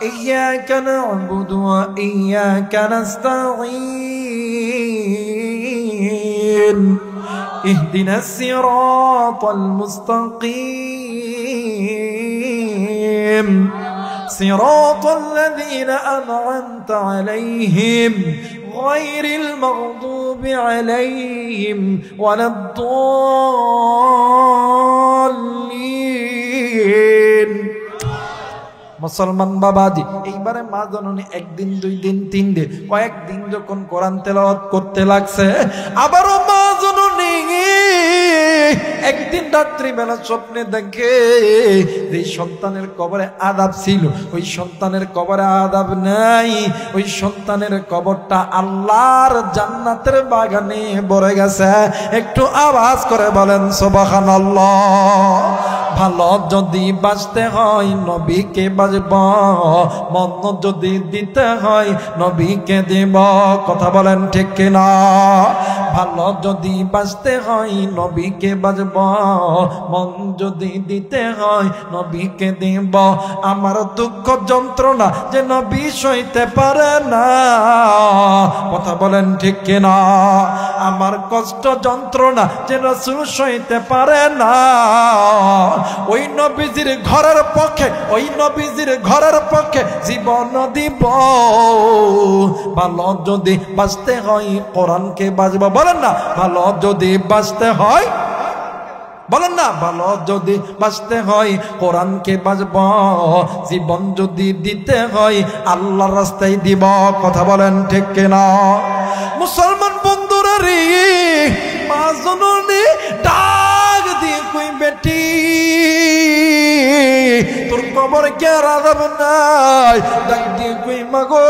إياك نعبد وإياك نستعين اهدنا الصراط المستقيم صراط الذين أنعمت عليهم غير المغضوب عليهم ولا الضالين। মুসলমান বাবাজি, এইবারে মা জননী একদিন, দুই দিন, তিন দিন, কয়েকদিন যখন কোরআন তেলাওয়াত করতে লাগছে, আবারও মা জননী একদিন রাত্রি বেলা স্বপ্নে দেখে যে সন্তানের কবরে আযাব ছিল, ওই সন্তানের কবরে আযাব নাই, ওই সন্তানের কবরটা আল্লাহর জান্নাতের বাগানে ভরে গেছে। একটু আওয়াজ করে বলেন সুবহানাল্লাহ। ভালো যদি বাঁচতে হয় নবীকে বাজব, মন যদি দিতে হয় নবীকে দেব। কথা বলেন ঠিক কিনা? ভালো যদি বাঁচতে হয় নবীকে বাজব, মন যদি দিতে হয় নবীকে দেব। আমার দুঃখ যন্ত্রণা যে নবী সইতে পারে না। কথা বলেন ঠিক কিনা? আমার কষ্ট যন্ত্রণা যে রাসূল সইতে পারে না। ওই নবীজির ঘরের পক্ষে, ওই নবীজির ঘরের পক্ষে জীবন দিব। ভালো যদি বাঁচতে হয় কোরআনকে বাজব। বলেন না, ভালো যদি বাঁচতে হয়, বলেন না, ভালো যদি বাঁচতে হয় কোরআনকে বাজব। জীবন যদি দিতে হয় আল্লাহর রাস্তায় দিব। কথা বলেন ঠিক কিনা? মুসলমান বন্ধুরা রে, মা জননী ডাক দিয়ে কই বেটি, তোর কবরে কে আযাব নাই? ডাক দিয়ে কই মাগো,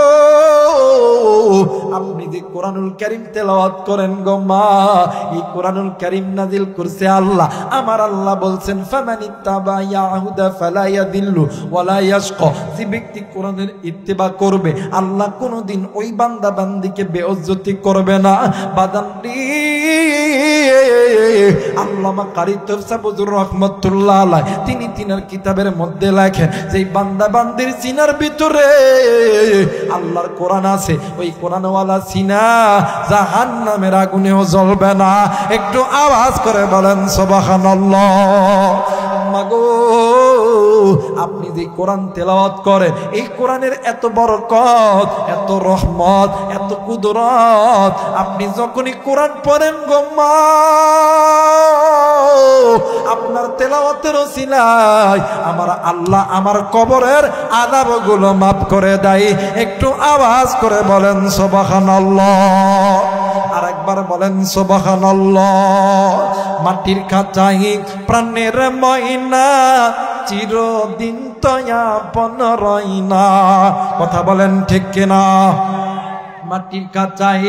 আপনি যে কোরআনুল কারীম তেলাওয়াত করেন গো মা, এই কোরআনুল কারীম নাজিল করছে আল্লাহ। আমার আল্লাহ বলছেন ফামানিত্তাবা ইয়াহুদা ফালা ইয়াদিল্লু ওয়ালা ইয়াশকা। যে ব্যক্তি কোরআনের ইত্তিবা করবে আল্লাহ কোনদিন ওই বান্দা বান্দিকে বেইজ্জতি করবে না। বাদানটি আল্লামা কারি তফসির হুজুর রাহমাতুল্লাহ আলাইহি তিনি তিনার কিতাবের মধ্যে লেখেন যে বান্দা বান্দির সিনার ভিতরে আল্লাহর কোরআন আছে, ওই কোরআনওয়ালা সিনা জাহান্নামের আগুনেও জ্বলবে না। একটু আওয়াজ করে বলেন সুবহানাল্লাহ। মাগো, আপনি যে কোরআন তেলাওয়াত করেন, এই কোরআনের এত বরকত, এত রহমত, এত কুদরত, আপনি যখনই কোরআন পড়েন গো মা, আপনার তেলাওয়াতের ওসিলায় আমার আল্লাহ আমার কবরের আযাবগুলো মাফ করে দেয়। একটু আওয়াজ করে বলেন সুবহানাল্লাহ। আরেকবার বলেন সুবহানাল্লাহ। মাটির খাঁচাই প্রাণের ময়না, চিরদিন তো আপন রইনা। কথা বলেন ঠিক কিনা? মাটির খাঁচাই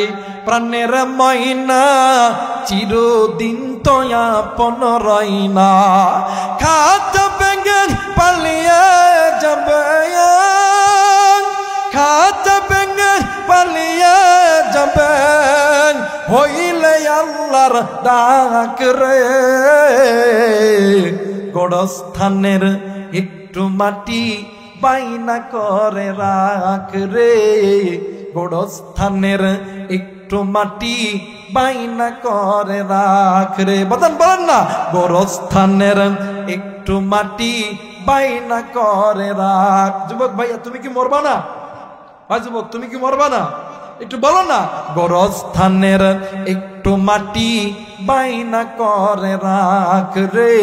প্রাণের ময়না, চিরদিন তো আপন রইনা। খাঁচা ভেঙে পালিয়ে যাবে, খাঁচা ভেঙে পালিয়ে যাবে, হইলে আল্লাহর ডাক রে। গোরস্থানের একটু মাটি বাইনা করে রাখ রে, গোরস্থানের একটু মাটি বাইনা করে রাখ রে। বলেন না, গোরস্থানের একটু মাটি বাইনা করে রাখ। যুবক ভাইয়া, তুমি কি মরবা না? ভাই যুবক, তুমি কি মরবা না? একটু বলো না, গোরস্থানের একটু মাটি বাইনা করে রাখ রে,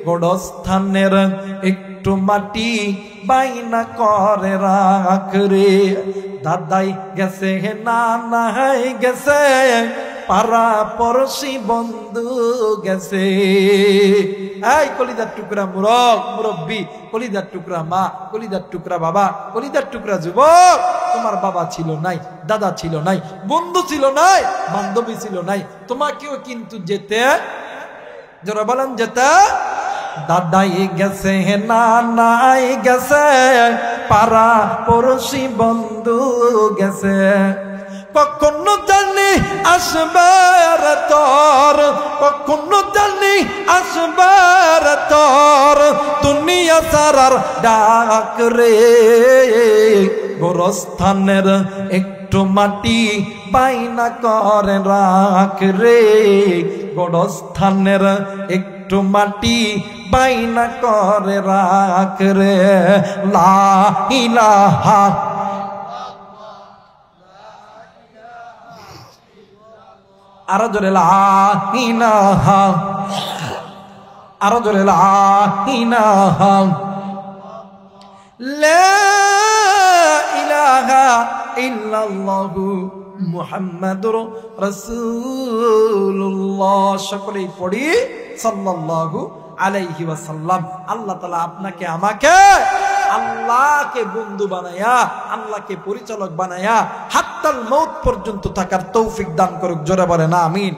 গোরস্থানের একটু মাটি বাইনা করে রাখ রে। দাদাই গেছে নানাই গেছে, পাড়া পড়শি বন্ধু গেছে। এই কলিদার টুকরা মুরব্বী, কলিদার টুকরা মা, কলিদার টুকরা বাবা, কলিদার টুকরা যুবক, তোমার বাবা ছিল নাই, দাদা ছিল নাই, বন্ধু ছিল নাই, বান্ধবী ছিল নাই, তোমাকেও কিন্তু যেতে, যারা বলেন যেতে, দাদাই গেছে নানাই গেছে, পাড়া পড়শি বন্ধু গেছে। কখনো জানি আসবে রে তোর, কখনো জানি আসবে রে তোর দুনিয়া সারার ডাক রে, গোরস্থানের একটু মাটি বাইনা করে রাখ রে, গোরস্থানের একটু মাটি বাইনা করে রাখ রে। লা ইলাহা, আরো জোরে লা ইলাহা, আরো জোরে লা ইলাহা, লা ইলাহা ইল্লাল্লাহু মুহাম্মাদুর রাসূলুল্লাহ। সকলেই পড়ি সাল্লাল্লাহু আলাইহি ওয়াসাল্লাম। আল্লাহ তাআলা আপনাকে আমাকে আল্লাহকে বন্ধু বানায়া, আল্লাহকে পরিচালক বানায়া হাত্তাল মৌত পর্যন্ত থাকার তৌফিক দান করুক। জোরে বলেন আমিন।